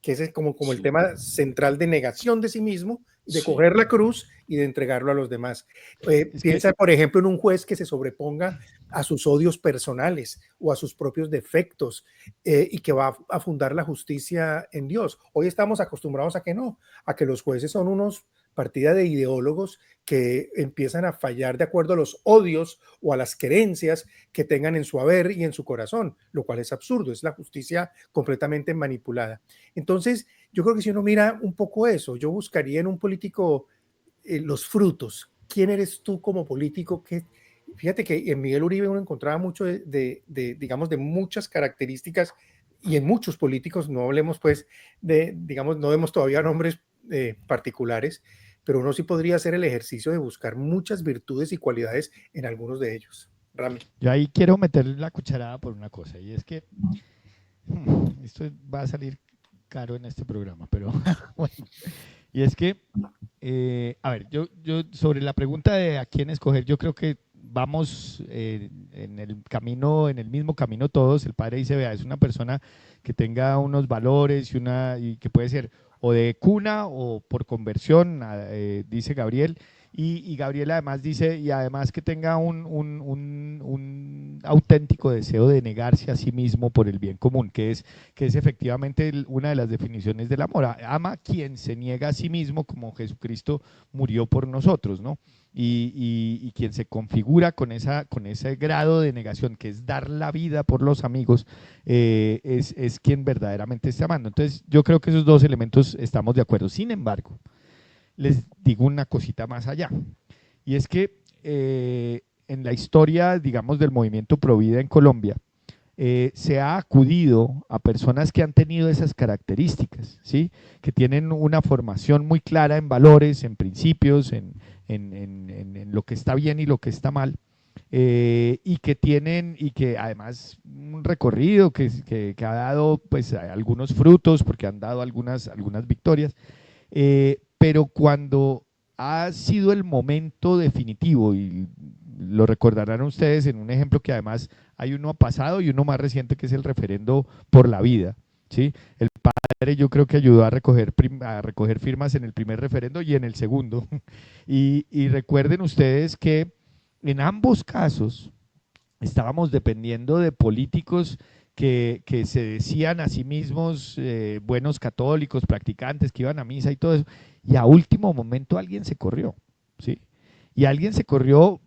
A: que es como el
B: Sí,
A: tema central de negación de sí mismo, de
B: sí,
A: coger la cruz y de entregarlo a los demás.
C: Es que
A: Piensa, por ejemplo, en un juez que se sobreponga a sus odios personales o a sus propios defectos y que va a fundar la justicia en Dios. Hoy estamos acostumbrados a que no, a que los jueces son unos partida de ideólogos que empiezan a fallar de acuerdo a los odios o a las creencias que tengan en su haber y en su corazón, lo cual es absurdo, es la justicia completamente manipulada. Entonces, yo creo que si uno mira un poco eso, yo buscaría en un político los frutos. ¿Quién eres tú como político? Fíjate que en Miguel Uribe uno encontraba mucho digamos, de muchas características y en muchos políticos, no hablemos pues digamos, no vemos todavía nombres particulares, pero uno sí podría hacer el ejercicio de buscar muchas virtudes y cualidades en algunos de ellos. Rami.
C: yo ahí quiero meter la cucharada por una cosa, y es que esto va a salir caro en este programa, pero bueno, y es que, a ver, yo sobre la pregunta de a quién escoger, yo creo que vamos en el camino, en el mismo camino todos. El padre dice, vea, es una persona que tenga unos valores y que puede ser o de cuna o por conversión, dice Gabriel. Y Gabriel además dice, y además que tenga un auténtico deseo de negarse a sí mismo por el bien común, que es efectivamente una de las definiciones del amor. Ama quien se niega a sí mismo como Jesucristo murió por nosotros, ¿no? Y quien se configura con ese grado de negación, que es dar la vida por los amigos, es quien verdaderamente está amando. Entonces, yo creo que esos dos elementos estamos de acuerdo. Sin embargo, les digo una cosita más allá, y es que en la historia, digamos, del movimiento Provida en Colombia, se ha acudido a personas que han tenido esas características, ¿sí? Que tienen una formación muy clara en valores, en principios, en lo que está bien y lo que está mal, y que además un recorrido que ha dado pues algunos frutos, porque han dado algunas victorias, pero cuando ha sido el momento definitivo, y lo recordarán ustedes en un ejemplo que además hay uno pasado y uno más reciente, que es el referendo por la vida, ¿sí? El padre yo creo que ayudó a recoger firmas en el primer referendo y en el segundo. Y recuerden ustedes que en ambos casos estábamos dependiendo de políticos que se decían a sí mismos buenos católicos, practicantes, que iban a misa y todo eso, y a último momento alguien se corrió, ¿sí? Y alguien se corrió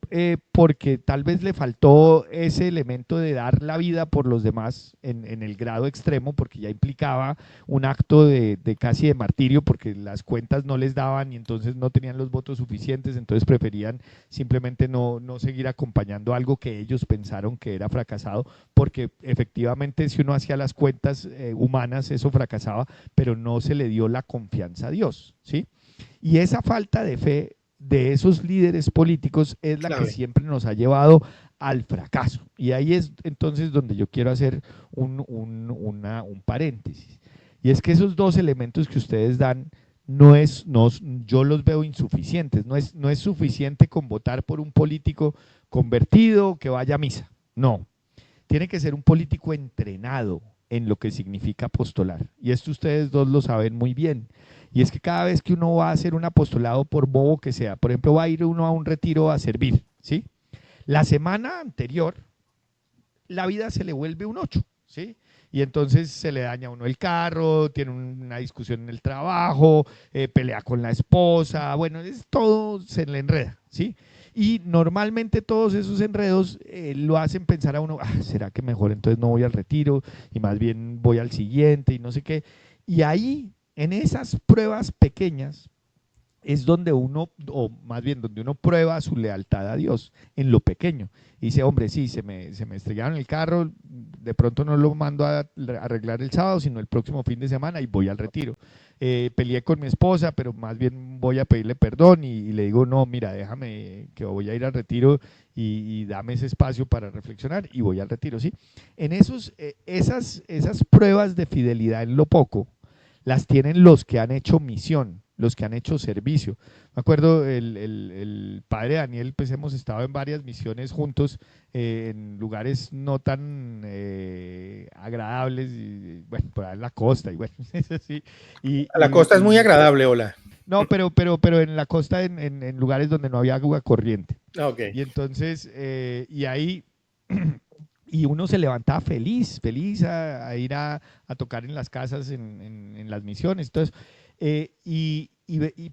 C: porque tal vez le faltó ese elemento de dar la vida por los demás en el grado extremo, porque ya implicaba un acto de casi de martirio, porque las cuentas no les daban y entonces no tenían los votos suficientes, entonces preferían simplemente no seguir acompañando algo que ellos pensaron que era fracasado, porque efectivamente si uno hacía las cuentas humanas eso fracasaba, pero no se le dio la confianza a Dios, ¿sí? Y esa falta de fe de esos líderes políticos es la que
A: Clave.
C: siempre nos ha llevado al fracaso. Y ahí es entonces donde yo quiero hacer un paréntesis. Y es que esos dos elementos que ustedes dan, yo los veo insuficientes. No es suficiente con votar por un político convertido que vaya a misa. No, tiene que ser un político entrenado en lo que significa apostolar. Y esto ustedes dos lo saben muy bien. Y es que cada vez que uno va a hacer un apostolado, por bobo que sea, por ejemplo, va a ir uno a un retiro a servir, ¿sí? La semana anterior, la vida se le vuelve un 8, ¿sí? Y entonces se le daña a uno el carro, tiene una discusión en el trabajo, pelea con la esposa, bueno, todo se le enreda, ¿sí? Y normalmente todos esos enredos lo hacen pensar a uno, "Ah, ¿será que mejor entonces no voy al retiro y más bien voy al siguiente y no sé qué?" Y ahí, en esas pruebas pequeñas, es donde uno, o más bien donde uno prueba su lealtad a Dios, en lo pequeño. Y dice, hombre, sí, se me estrellaron el carro, de pronto no lo mando a arreglar el sábado, sino el próximo fin de semana y voy al retiro. Peleé con mi esposa, pero más bien voy a pedirle perdón y le digo, no, mira, déjame que voy a ir al retiro y dame ese espacio para reflexionar y voy al retiro, ¿sí? En esas pruebas de fidelidad en lo poco, las tienen los que han hecho misión, los que han hecho servicio. Me acuerdo, el padre Daniel, pues hemos estado en varias misiones juntos, en lugares no tan agradables, y, bueno, por ahí en la costa, y bueno, es así. Y,
A: A la costa es muy
C: y
A: agradable, hola.
C: no, pero en la costa, en lugares donde no había agua corriente.
A: Ah, ok.
C: Y entonces, y ahí, y uno se levantaba feliz, feliz a ir a tocar en las casas, en las misiones. Entonces, y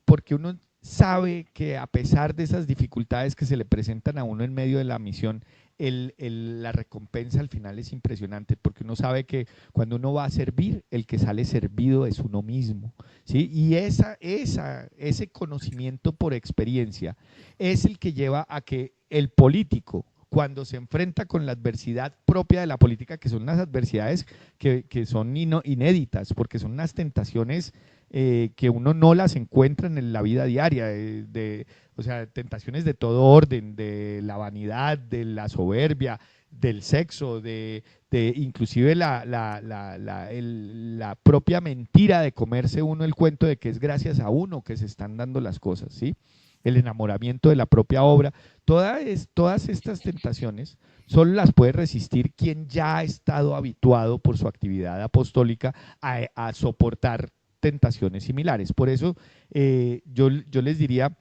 C: porque uno sabe que a pesar de esas dificultades que se le presentan a uno en medio de la misión, la recompensa al final es impresionante, porque uno sabe que cuando uno va a servir, el que sale servido es uno mismo, ¿sí? Y ese conocimiento por experiencia es el que lleva a que el político, cuando se enfrenta con la adversidad propia de la política, que son las adversidades que son inéditas, porque son unas tentaciones que uno no las encuentra en la vida diaria, o sea, tentaciones de todo orden, de la vanidad, de la soberbia, del sexo, de inclusive la propia mentira de comerse uno el cuento de que es gracias a uno que se están dando las cosas, ¿sí? El enamoramiento de la propia obra, todas estas tentaciones solo las puede resistir quien ya ha estado habituado por su actividad apostólica a soportar tentaciones similares. Por eso yo les diría,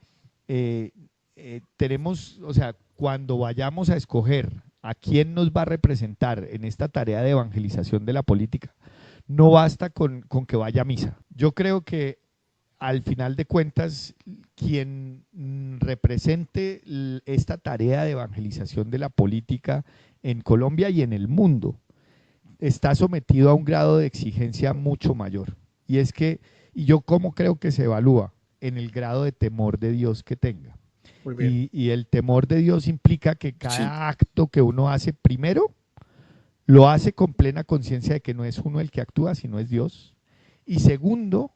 C: tenemos, o sea, cuando vayamos a escoger a quién nos va a representar en esta tarea de evangelización de la política, no basta con que vaya a misa. Yo creo que al final de cuentas, quien represente esta tarea de evangelización de la política en Colombia y en el mundo está sometido a un grado de exigencia mucho mayor. Y es que, y yo cómo creo que se evalúa en el grado de temor de Dios que tenga.
A: Muy bien.
C: Y el temor de Dios implica que
B: Sí,
C: cada acto que uno hace, primero, lo hace con plena conciencia de que no es uno el que actúa, sino es Dios. Y segundo,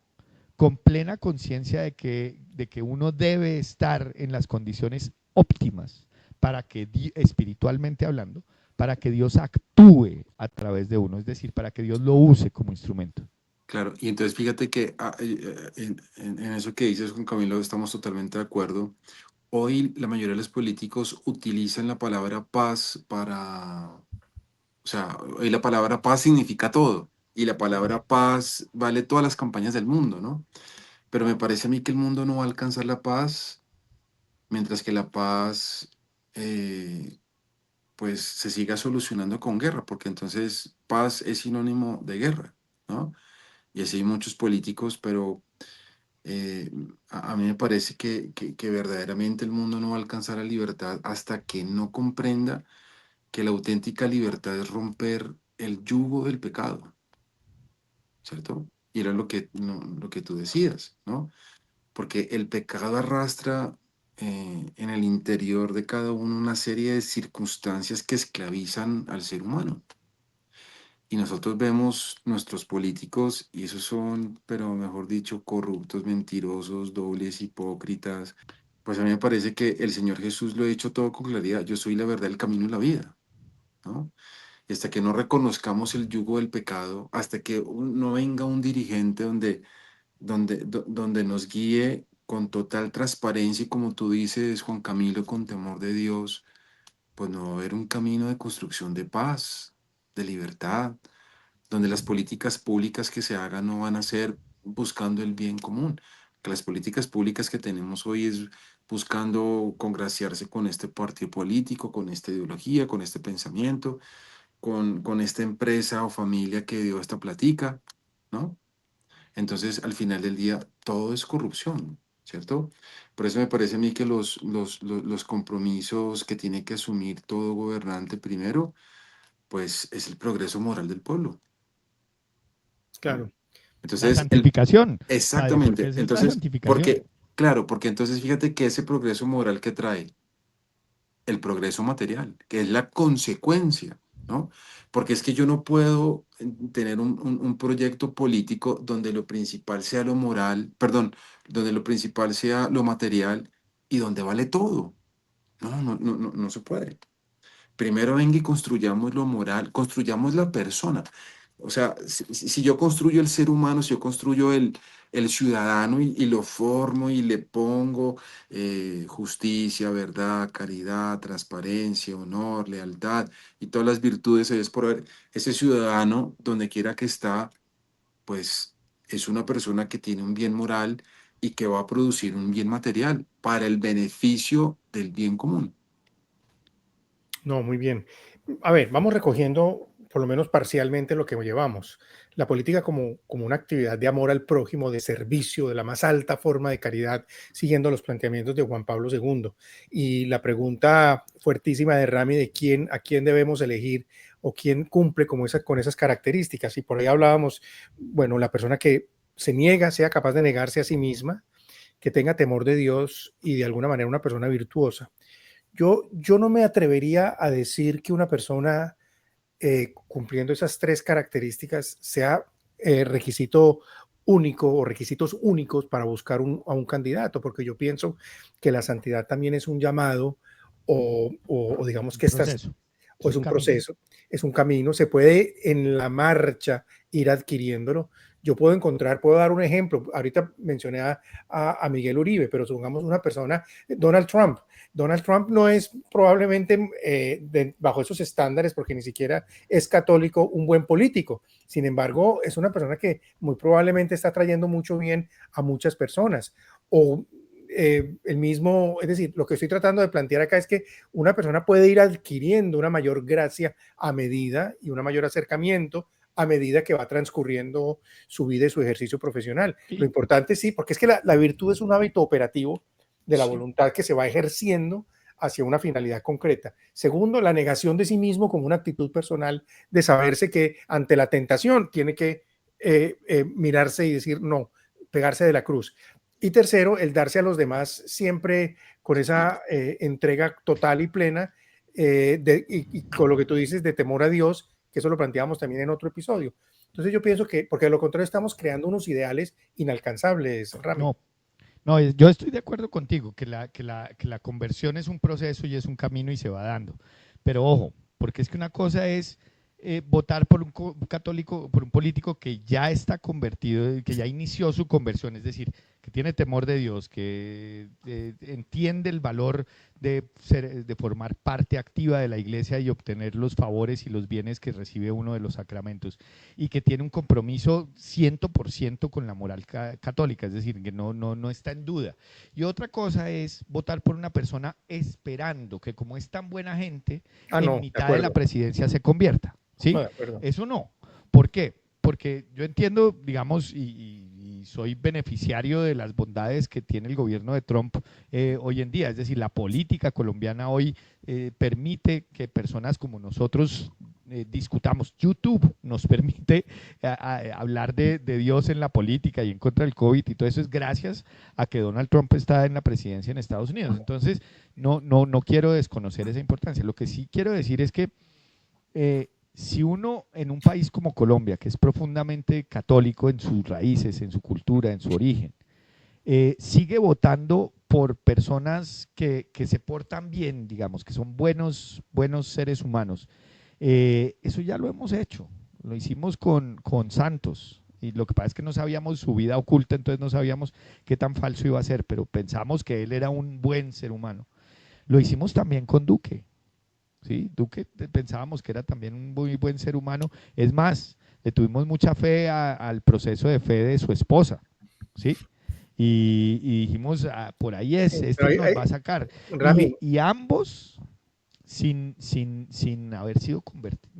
C: con plena conciencia de que uno debe estar en las condiciones óptimas para que, espiritualmente hablando, para que Dios actúe a través de uno, es decir, para que Dios lo use como instrumento.
B: claro. Y entonces fíjate que en eso que dices, Juan Camilo, estamos totalmente de acuerdo. Hoy la mayoría de los políticos utilizan la palabra paz para, o sea, hoy la palabra paz significa todo y la palabra paz vale todas las campañas del mundo, ¿no? Pero me parece a mí que el mundo no va a alcanzar la paz mientras que la paz, pues, se siga solucionando con guerra, porque entonces paz es sinónimo de guerra, ¿no? Y así hay muchos políticos, pero eh, a mí me parece que verdaderamente el mundo no va a alcanzar la libertad hasta que no comprenda que la auténtica libertad es romper el yugo del pecado, ¿cierto? Y era lo que, lo que tú decías, ¿no? Porque el pecado arrastra en el interior de cada uno una serie de circunstancias que esclavizan al ser humano. Y nosotros vemos nuestros políticos y esos son, pero mejor dicho, corruptos, mentirosos, dobles, hipócritas. Pues a mí me parece que el Señor Jesús lo ha dicho todo con claridad. Yo soy la verdad, el camino y la vida, ¿no? Y hasta que no reconozcamos el yugo del pecado, hasta que no venga un dirigente donde nos guíe con total transparencia y como tú dices, Juan Camilo, con temor de Dios, pues no va a haber un camino de construcción de paz, de libertad, donde las políticas públicas que se hagan no van a ser buscando el bien común, que las políticas públicas que tenemos hoy es buscando congraciarse con este partido político, con esta ideología, con este pensamiento, con esta empresa o familia que dio esta platica, ¿no? Entonces, al final del día, todo es corrupción. ¿cierto? Por eso me parece a mí que los compromisos que tiene que asumir todo gobernante primero, pues es el progreso moral del pueblo, ¿no?
A: Claro.
C: La
B: Entonces,
C: santificación, padre, porque
B: exactamente,
C: esa es la
B: entonces,
C: santificación.
B: porque, claro, porque entonces fíjate que ese progreso moral que trae el progreso material, que es la consecuencia, ¿no? Porque es que yo no puedo tener un proyecto político donde lo principal sea lo moral, perdón, donde lo principal sea lo material y donde vale todo. No se puede. Primero venga y construyamos lo moral, construyamos la persona. O sea, si yo construyo el ser humano, si yo construyo el ciudadano y lo formo y le pongo justicia, verdad, caridad, transparencia, honor, lealtad y todas las virtudes, es por ver, ese ciudadano, donde quiera que está, pues es una persona que tiene un bien moral y que va a producir un bien material para el beneficio del bien común.
A: No, muy bien. A ver, vamos recogiendo por lo menos parcialmente lo que llevamos. La política como una actividad de amor al prójimo, de servicio, de la más alta forma de caridad, siguiendo los planteamientos de Juan Pablo II. Y la pregunta fuertísima de Rami de a quién debemos elegir o quién cumple con esas características. Y por ahí hablábamos, bueno, la persona que se niega, sea capaz de negarse a sí misma, que tenga temor de Dios y de alguna manera una persona virtuosa. Yo no me atrevería a decir que una persona cumpliendo esas tres características sea requisito único o requisitos únicos para buscar a un candidato, porque yo pienso que la santidad también es un llamado o digamos
C: Un
A: que estas
C: proceso,
A: o
C: es
A: es
C: un
A: un
C: camino.
A: proceso, es un camino, se puede en la marcha ir adquiriéndolo. Yo puedo dar un ejemplo, ahorita mencioné a Miguel Uribe, pero supongamos una persona, Donald Trump. Donald Trump no es probablemente bajo esos estándares, porque ni siquiera es católico, un buen político. Sin embargo, es una persona que muy probablemente está trayendo mucho bien a muchas personas. O el mismo, es decir, lo que estoy tratando de plantear acá es que una persona puede ir adquiriendo una mayor gracia a medida y un mayor acercamiento a medida que va transcurriendo su vida y su ejercicio profesional. Lo
C: Y,
A: importante sí, porque es que la virtud es un hábito operativo de la
B: Sí.
A: voluntad que se va ejerciendo hacia una finalidad concreta. Segundo, la negación de sí mismo como una actitud personal de saberse que ante la tentación tiene que mirarse y decir no, pegarse de la cruz. Y tercero, el darse a los demás siempre con esa entrega total y plena y con lo que tú dices de temor a Dios, que eso lo planteamos también en otro episodio. Entonces yo pienso que, porque de lo contrario estamos creando unos ideales inalcanzables, Rami.
C: no, no, yo estoy de acuerdo contigo, que la conversión es un proceso y es un camino y se va dando. Pero ojo, porque es que una cosa es votar por un católico, por un político que ya está convertido, que ya inició su conversión, es decir, que tiene temor de Dios, que entiende el valor de formar parte activa de la iglesia y obtener los favores y los bienes que recibe uno de los sacramentos, y que tiene un compromiso 100% con la moral católica, es decir, que no está en duda. Y otra cosa es votar por una persona esperando que, como es tan buena gente,
A: Ah,
C: en
A: no, de
C: mitad de la
A: acuerdo.
C: presidencia se convierta,
A: No,
C: ¿sí?
A: de acuerdo.
C: Eso no. ¿Por qué? Porque yo entiendo, digamos, y soy beneficiario de las bondades que tiene el gobierno de Trump hoy en día. Es decir, la política colombiana hoy permite que personas como nosotros discutamos. YouTube nos permite hablar de Dios en la política y en contra del COVID, y todo eso es gracias a que Donald Trump está en la presidencia en Estados Unidos. Entonces, no quiero desconocer esa importancia. Lo que sí quiero decir es que si uno en un país como Colombia, que es profundamente católico en sus raíces, en su cultura, en su origen, sigue votando por personas que se portan bien, digamos, que son buenos seres humanos, eso ya lo hemos hecho. Lo hicimos con Santos. Y lo que pasa es que no sabíamos su vida oculta, entonces no sabíamos qué tan falso iba a ser, pero pensamos que él era un buen ser humano. Lo hicimos también con Duque. ¿Sí? Duque pensábamos que era también un muy buen ser humano. Es más, le tuvimos mucha fe al proceso de fe de su esposa, ¿sí? Y dijimos, ah, por ahí es,
A: Pero
C: este nos va a sacar.
A: Rami,
C: Y ambos, sin haber sido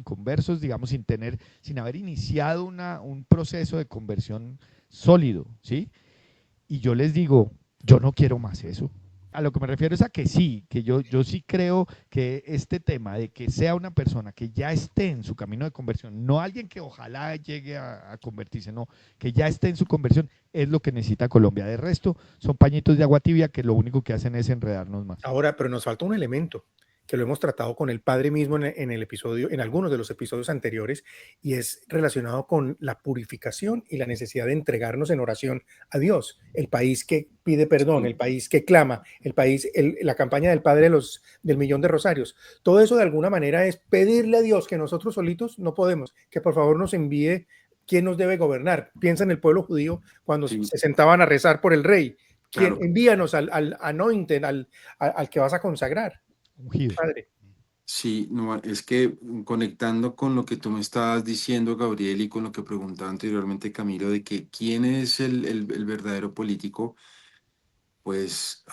C: conversos, digamos, sin haber iniciado un proceso de conversión sólido, ¿sí? Y yo les digo, Yo no quiero más eso. A lo que me refiero es a que sí, que yo sí creo que este tema de que sea una persona que ya esté en su camino de conversión, no alguien que ojalá llegue a convertirse, no, que ya esté en su conversión, es lo que necesita Colombia. De resto, son pañitos de agua tibia que lo único que hacen es enredarnos más.
A: Ahora, pero nos falta un elemento que lo hemos tratado con el padre mismo en el episodio, en algunos de los episodios anteriores, y es relacionado con la purificación y la necesidad de entregarnos en oración a Dios. El país que pide perdón, el
B: Sí,
A: país que clama, el país, la campaña del Padre del Millón de Rosarios. Todo eso de alguna manera es pedirle a Dios que nosotros solitos no podemos, que por favor nos envíe quién nos debe gobernar. Piensa en el pueblo judío cuando
B: sí,
A: se sentaban a rezar por el rey. ¿Quién?
B: claro.
A: Envíanos al anointed, al que vas a consagrar,
C: Ungido.
A: Padre.
B: Sí, no, es que conectando con lo que tú me estabas diciendo, Gabriel, y con lo que preguntaba anteriormente Camilo, de que quién es el verdadero político, pues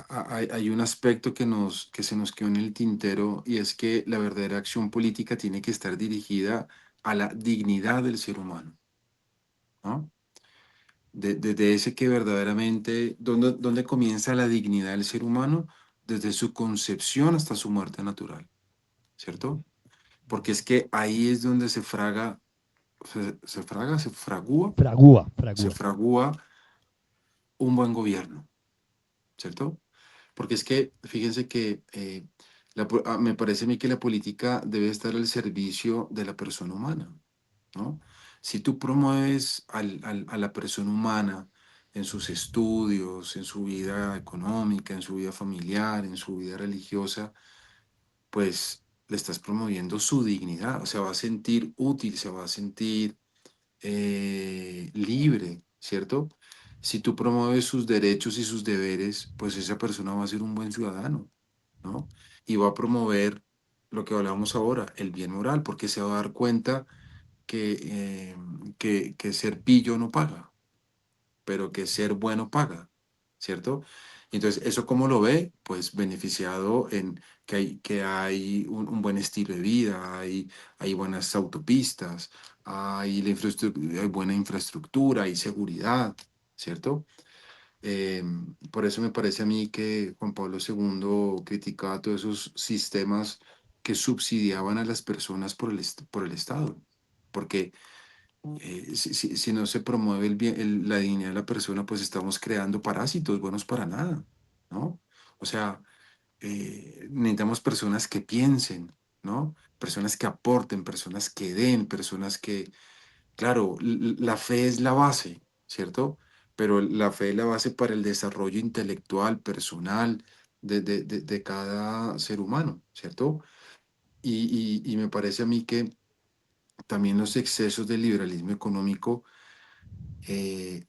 B: hay un aspecto que se nos quedó en el tintero y es que la verdadera acción política tiene que estar dirigida a la dignidad del ser humano, ¿no? Desde ese que verdaderamente, ¿dónde comienza la dignidad del ser humano? Desde su concepción hasta su muerte natural, ¿cierto? Porque es que ahí es donde
C: Fragúa,
B: se
C: fragúa.
B: fragúa un buen gobierno, ¿cierto? Porque es que, fíjense que me parece a mí que la política debe estar al servicio de la persona humana, ¿no? Si tú promueves a la persona humana en sus estudios, en su vida económica, en su vida familiar, en su vida religiosa, pues le estás promoviendo su dignidad, o sea, va a sentir útil, se va a sentir libre, ¿cierto? Si tú promueves sus derechos y sus deberes, pues esa persona va a ser un buen ciudadano, ¿no? Y va a promover lo que hablábamos ahora, el bien moral, porque se va a dar cuenta que ser pillo no paga, pero que ser bueno paga, ¿cierto? Entonces, ¿eso cómo lo ve? Pues beneficiado en que hay un buen estilo de vida, hay buenas autopistas, hay buena infraestructura, hay seguridad, ¿cierto? Eh, por eso me parece a mí que Juan Pablo II criticaba todos esos sistemas que subsidiaban a las personas por el Estado, porque si no se promueve la dignidad de la persona, pues estamos creando parásitos buenos para nada, ¿no? O sea, necesitamos personas que piensen, ¿no? Personas que aporten, personas que den, personas que, claro, la fe es la base, ¿cierto? Pero la fe es la base para el desarrollo intelectual, personal de cada ser humano, ¿cierto? Y me parece a mí que también los excesos del liberalismo económico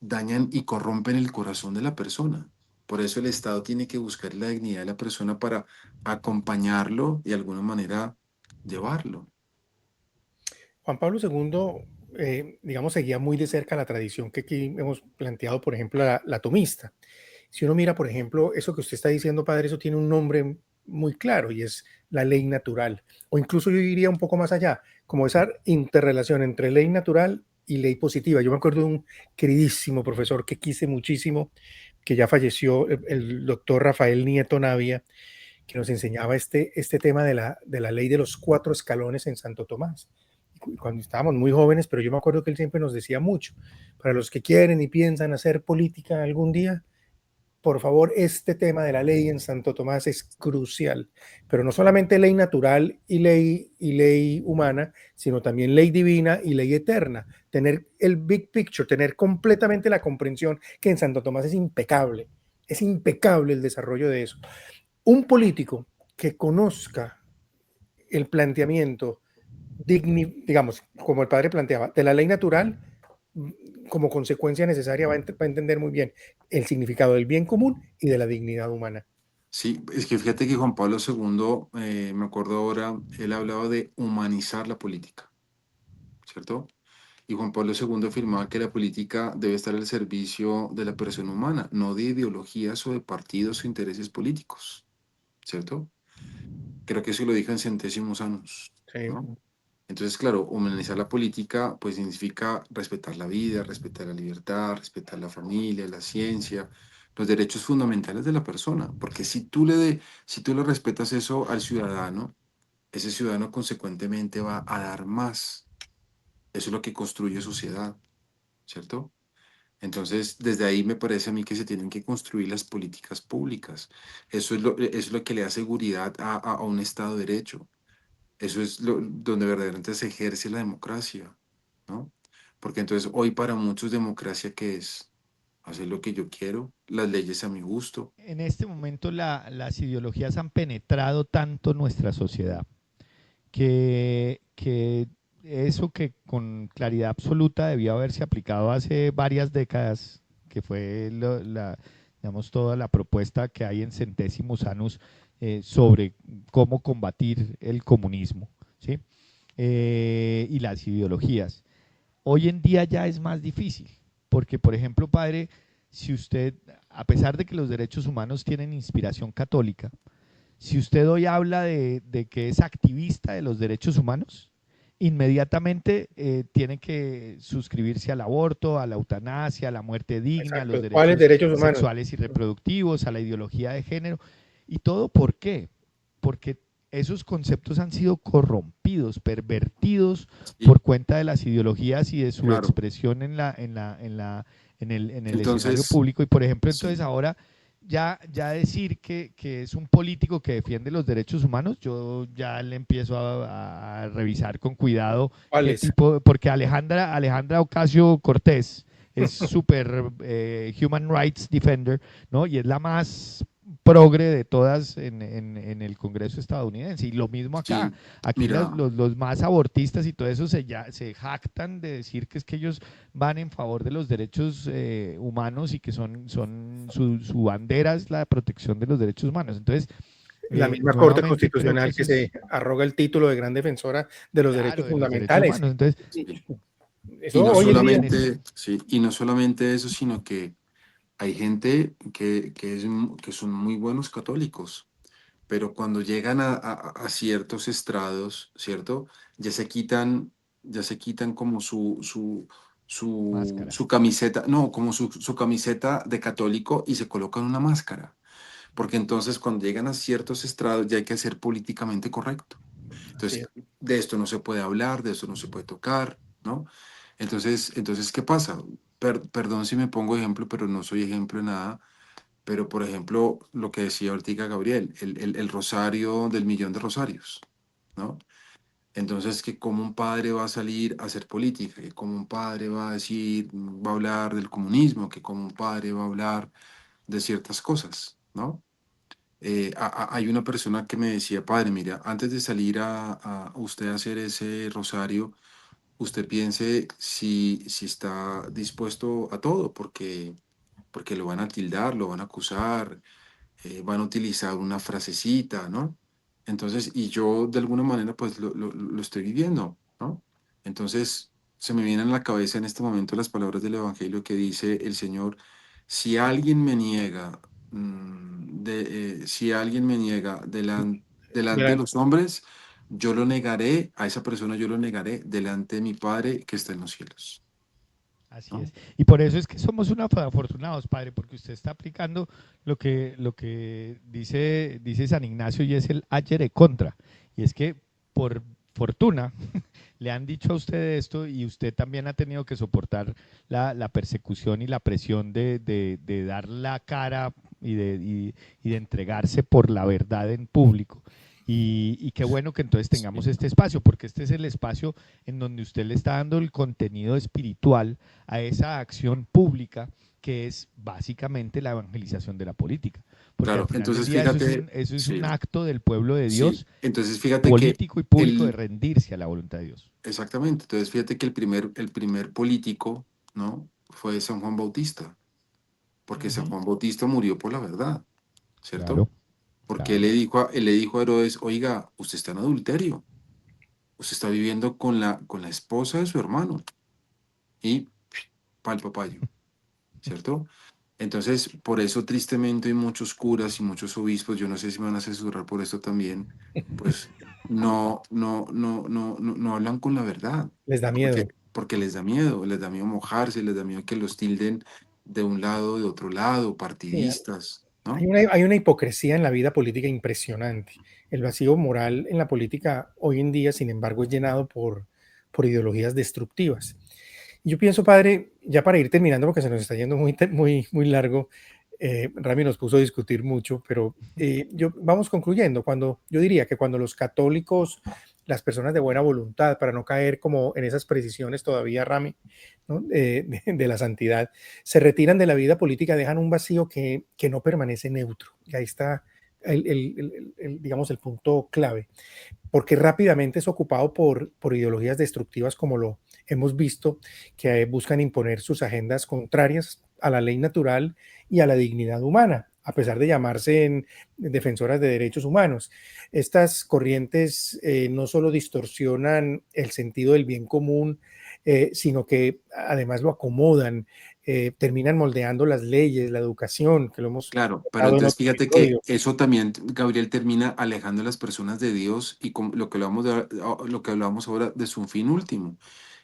B: dañan y corrompen el corazón de la persona. Por eso el Estado tiene que buscar la dignidad de la persona para acompañarlo y de alguna manera llevarlo.
A: Juan Pablo II, digamos, seguía muy de cerca la tradición que aquí hemos planteado, por ejemplo, la tomista. Si uno mira, por ejemplo, eso que usted está diciendo, padre, eso tiene un nombre muy claro y es la ley natural. O incluso yo iría un poco más allá, como esa interrelación entre ley natural y ley positiva. Yo me acuerdo de un queridísimo profesor que quise muchísimo, que ya falleció, el doctor Rafael Nieto Navia, que nos enseñaba este tema de la ley de los cuatro escalones en Santo Tomás. Cuando estábamos muy jóvenes, pero yo me acuerdo que él siempre nos decía mucho, para los que quieren y piensan hacer política algún día, por favor, este tema de la ley en Santo Tomás es crucial, pero no solamente ley natural y ley humana, sino también ley divina y ley eterna. Tener el big picture, tener completamente la comprensión que en Santo Tomás es impecable el desarrollo de eso. Un político que conozca el planteamiento, digamos, como el padre planteaba, de la ley natural, como consecuencia necesaria va a entender muy bien el significado del bien común y de la dignidad humana.
B: Sí, es que fíjate que Juan Pablo II, me acuerdo ahora, él hablaba de humanizar la política, ¿cierto? Y Juan Pablo II afirmaba que la política debe estar al servicio de la persona humana, no de ideologías o de partidos o intereses políticos, ¿cierto? Creo que eso lo dijo en Centésimos Años,
A: Sí.
B: ¿no? Entonces, claro, humanizar la política pues significa respetar la vida, respetar la libertad, respetar la familia, la ciencia, los derechos fundamentales de la persona, porque si tú le respetas eso al ciudadano, ese ciudadano consecuentemente va a dar más. Eso es lo que construye sociedad, ¿cierto? Entonces, desde ahí me parece a mí que se tienen que construir las políticas públicas. Eso es lo que le da seguridad a un Estado de Derecho. Eso es donde verdaderamente se ejerce la democracia, ¿no? Porque entonces hoy para muchos democracia, ¿qué es? Hacer lo que yo quiero, las leyes a mi gusto.
C: En este momento las ideologías han penetrado tanto nuestra sociedad que eso que con claridad absoluta debió haberse aplicado hace varias décadas, que fue digamos, toda la propuesta que hay en Centésimos Annus sobre cómo combatir el comunismo, ¿sí? Y las ideologías. Hoy en día ya es más difícil, porque por ejemplo, padre, si usted, a pesar de que los derechos humanos tienen inspiración católica, si usted hoy habla de que es activista de los derechos humanos, inmediatamente tiene que suscribirse al aborto, a la eutanasia, a la muerte digna, a los
A: Exacto. ¿Cuáles
C: derechos
A: derechos humanos?
C: sexuales y reproductivos, a la ideología de género. ¿Y todo por qué? Porque esos conceptos han sido corrompidos, pervertidos
B: Y
C: por cuenta de las ideologías y de su
B: claro,
C: expresión en el escenario
B: entonces,
C: público. Y por ejemplo, entonces
B: sí,
C: ahora ya decir que es un político que defiende los derechos humanos, yo ya le empiezo a revisar con cuidado qué
A: ¿Cuáles?
C: tipo, porque Alejandra Ocasio Cortés es súper human rights defender, ¿no? Y es la más progre de todas en el Congreso estadounidense. Y lo mismo acá.
B: sí,
C: Aquí
B: mira,
C: los más abortistas y todo eso se jactan de decir que es que ellos van en favor de los derechos humanos y que su bandera es la protección de los derechos humanos. Entonces,
A: La misma Corte
C: nuevamente creo que
A: Constitucional que
C: eso
A: se
C: es,
A: arroga el título de gran defensora de los
C: claro,
A: derechos
C: de los derechos
A: fundamentales.
C: humanos. Entonces,
B: sí. Y
A: Eso
B: no
A: hoy en día,
C: en ese,
B: solamente, sí, y no solamente eso, sino que hay gente que son muy buenos católicos, pero cuando llegan a ciertos estrados, ¿cierto? Ya se quitan, ya se quitan como
C: máscara.
B: su camiseta, no, como su camiseta de católico y se colocan una máscara. Porque entonces cuando llegan a ciertos estrados ya hay que ser políticamente correcto.
A: así
B: Entonces,
A: es.
B: de esto no se puede hablar, de esto no se puede tocar, ¿no? Entonces, ¿qué pasa? Perdón si me pongo ejemplo, pero no soy ejemplo de nada. Pero, por ejemplo, lo que decía ahorita Gabriel, el rosario del millón de rosarios, ¿no? Entonces, que como un padre va a salir a hacer política, que como un padre va a decir, va a hablar del comunismo, que como un padre va a hablar de ciertas cosas, ¿no? Hay una persona que me decía, padre, mira, antes de salir a usted a hacer ese rosario, usted piense si está dispuesto a todo, porque lo van a tildar, lo van a acusar, van a utilizar una frasecita, ¿no? Entonces, y yo de alguna manera pues lo estoy viviendo, ¿no? Entonces, se me vienen a la cabeza en este momento las palabras del Evangelio que dice el Señor, si alguien me niega, si alguien me niega delante de
A: Mira,
B: los hombres, yo lo negaré, a esa persona yo lo negaré delante de mi Padre que está en los cielos,
C: Así
B: ¿no?
C: es. Y por eso es que somos unos afortunados, padre, porque usted está aplicando lo que dice San Ignacio y es el ayer e contra. Y es que por fortuna le han dicho a usted esto y usted también ha tenido que soportar la persecución y la presión de dar la cara y de entregarse por la verdad en público. Y qué bueno que entonces tengamos
B: Sí,
C: este espacio, porque este es el espacio en donde usted le está dando el contenido espiritual a esa acción pública que es básicamente la evangelización de la política. Porque al
B: claro,
C: final del
B: entonces
C: día
B: fíjate,
C: eso es
B: sí,
C: un acto del pueblo de
B: sí,
C: Dios,
B: entonces fíjate que
C: político y público, de
B: el,
C: rendirse a la voluntad de Dios.
B: exactamente, entonces fíjate que el primer político, ¿no? Fue San Juan Bautista, porque San
C: Ujú.
B: Juan Bautista murió por la verdad, ¿cierto?
C: Claro,
B: Porque
C: claro.
B: él le dijo a Herodes, oiga, usted está en adulterio, usted está viviendo con la esposa de su hermano y pa'l papayo, ¿cierto? Entonces, por eso tristemente hay muchos curas y muchos obispos, yo no sé si me van a asesorar por esto también, pues no hablan con la verdad,
A: les da miedo.
B: porque les da miedo mojarse, les da miedo que los tilden de un lado, de otro lado,
A: Sí,
B: partidistas,
A: hay
B: ¿no?
A: hay una hipocresía en la vida política impresionante. El vacío moral en la política hoy en día, sin embargo, es llenado por ideologías destructivas. Y yo pienso, padre, ya para ir terminando, porque se nos está yendo muy largo, Rami nos puso a discutir mucho, pero vamos concluyendo. Yo diría que cuando los católicos, las personas de buena voluntad, para no caer como en esas precisiones todavía, Rami, ¿no? De la santidad, se retiran de la vida política, dejan un vacío que no permanece neutro. Y ahí está, digamos, el punto clave, porque rápidamente es ocupado por ideologías destructivas como lo hemos visto, que buscan imponer sus agendas contrarias a la ley natural y a la dignidad humana, a pesar de llamarse defensoras de derechos humanos. Estas corrientes no solo distorsionan el sentido del bien común, sino que además lo acomodan, terminan moldeando las leyes, la educación, que lo hemos
B: Claro, pero
A: tratado en
B: entonces
A: otro
B: fíjate que
A: episodio.
B: eso también, Gabriel, termina alejando a las personas de Dios y con lo que lo que hablamos ahora de su fin último.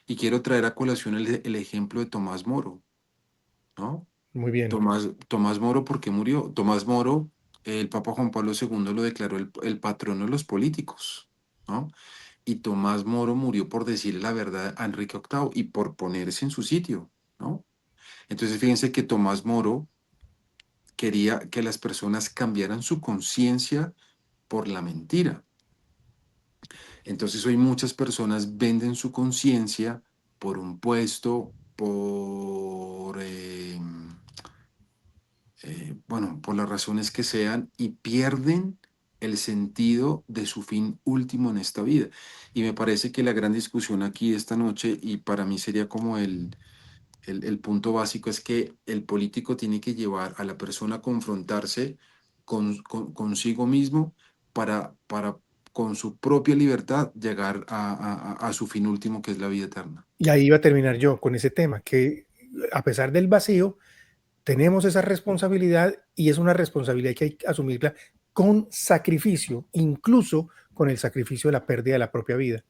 B: Y quiero traer a colación el ejemplo de Tomás Moro, ¿no?
A: Muy bien.
B: Tomás Moro, ¿por qué murió? Tomás Moro, el Papa Juan Pablo II lo declaró el patrono de los políticos, ¿no? Y Tomás Moro murió por decirle la verdad a Enrique VIII y por ponerse en su sitio, ¿no? Entonces fíjense que Tomás Moro quería que las personas cambiaran su conciencia por la mentira. Entonces hoy muchas personas venden su conciencia por un puesto, bueno, por las razones que sean y pierden el sentido de su fin último en esta vida. Y me parece que la gran discusión aquí esta noche, y para mí sería como el punto básico, es que el político tiene que llevar a la persona a confrontarse consigo mismo para con su propia libertad llegar a su fin último, que es la vida eterna.
A: Y ahí iba a terminar yo con ese tema, que a pesar del vacío, tenemos esa responsabilidad y es una responsabilidad que hay que asumirla con sacrificio, incluso con el sacrificio de la pérdida de la propia vida.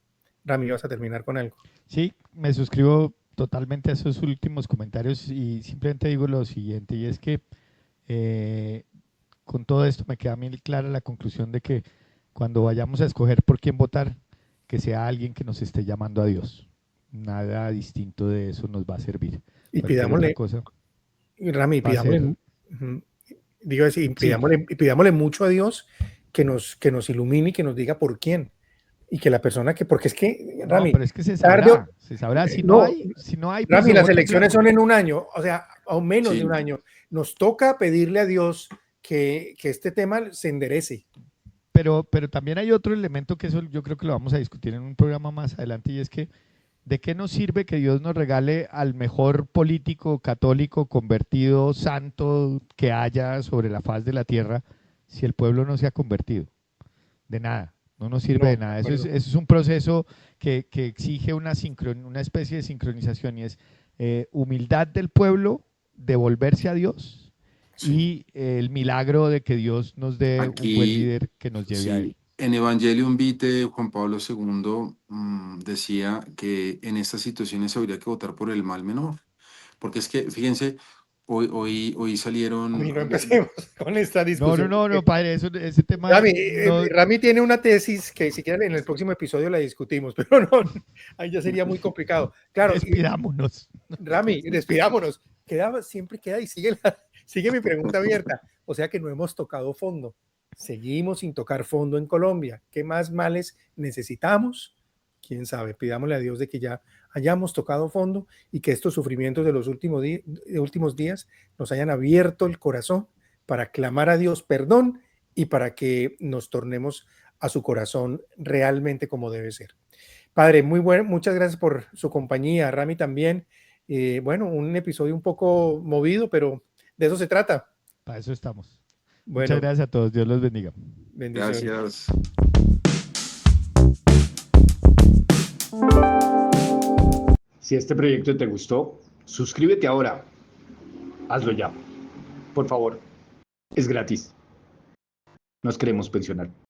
A: Rami, vas a terminar con algo.
C: Sí, me suscribo totalmente a esos últimos comentarios y simplemente digo lo siguiente, y es que eh, con todo esto me queda muy clara la conclusión de que cuando vayamos a escoger por quién votar, que sea alguien que nos esté llamando a Dios. Nada distinto de eso nos va a servir.
A: Y
C: Cualquier otra
A: pidámosle,
C: cosa
A: Rami,
C: va a ser,
A: pidámosle, digo así,
C: sí,
A: pidámosle mucho a Dios que nos ilumine y que nos diga por quién. Y que la persona porque es que,
C: no,
A: Rami,
C: pero es que
A: tarde o,
C: se sabrá,
A: no,
C: si no hay, pues
A: Rami,
C: se
A: las
C: vota en
A: elecciones son
C: blanco.
A: en un año, o sea, o menos de un
B: Sí,
A: año. Nos toca pedirle a Dios que este tema se enderece.
C: Pero también hay otro elemento que eso yo creo que lo vamos a discutir en un programa más adelante y es que ¿de qué nos sirve que Dios nos regale al mejor político católico convertido, santo que haya sobre la faz de la tierra si el pueblo no se ha convertido? De nada, no nos sirve
A: No,
C: de
A: de
C: nada.
A: acuerdo.
C: Eso es un proceso que exige una especie de sincronización y es humildad del pueblo, devolverse a Dios
B: sí.
C: y el milagro de que Dios nos dé un buen
B: Aquí,
C: líder que nos lleve a Él.
B: sí, en Evangelium Vitae, Juan Pablo II decía que en estas situaciones habría que votar por el mal menor. Porque es que, fíjense, hoy
A: A
B: salieron,
A: mí no empecemos con esta discusión.
C: No, padre, ese tema
A: Rami,
C: no
A: Rami tiene una tesis que si quieren en el próximo episodio la discutimos, pero no, ahí ya sería muy complicado. Claro,
C: despidámonos.
A: Rami, despidámonos. Siempre queda y sigue, sigue mi pregunta abierta. O sea que no hemos tocado fondo. Seguimos sin tocar fondo en Colombia. ¿Qué más males necesitamos? Quién sabe. Pidámosle a Dios de que ya hayamos tocado fondo y que estos sufrimientos de los últimos días nos hayan abierto el corazón para clamar a Dios perdón y para que nos tornemos a su corazón realmente como debe ser. Padre, muy bueno, muchas gracias por su compañía, Rami también. Bueno, un episodio un poco movido, pero de eso se trata.
C: Para eso estamos. Muchas
A: Bueno,
C: gracias a todos. Dios los bendiga.
A: bendiciones.
B: gracias.
D: Si este proyecto te gustó, suscríbete ahora. Hazlo ya. Por favor. Es gratis. Nos queremos pensionar.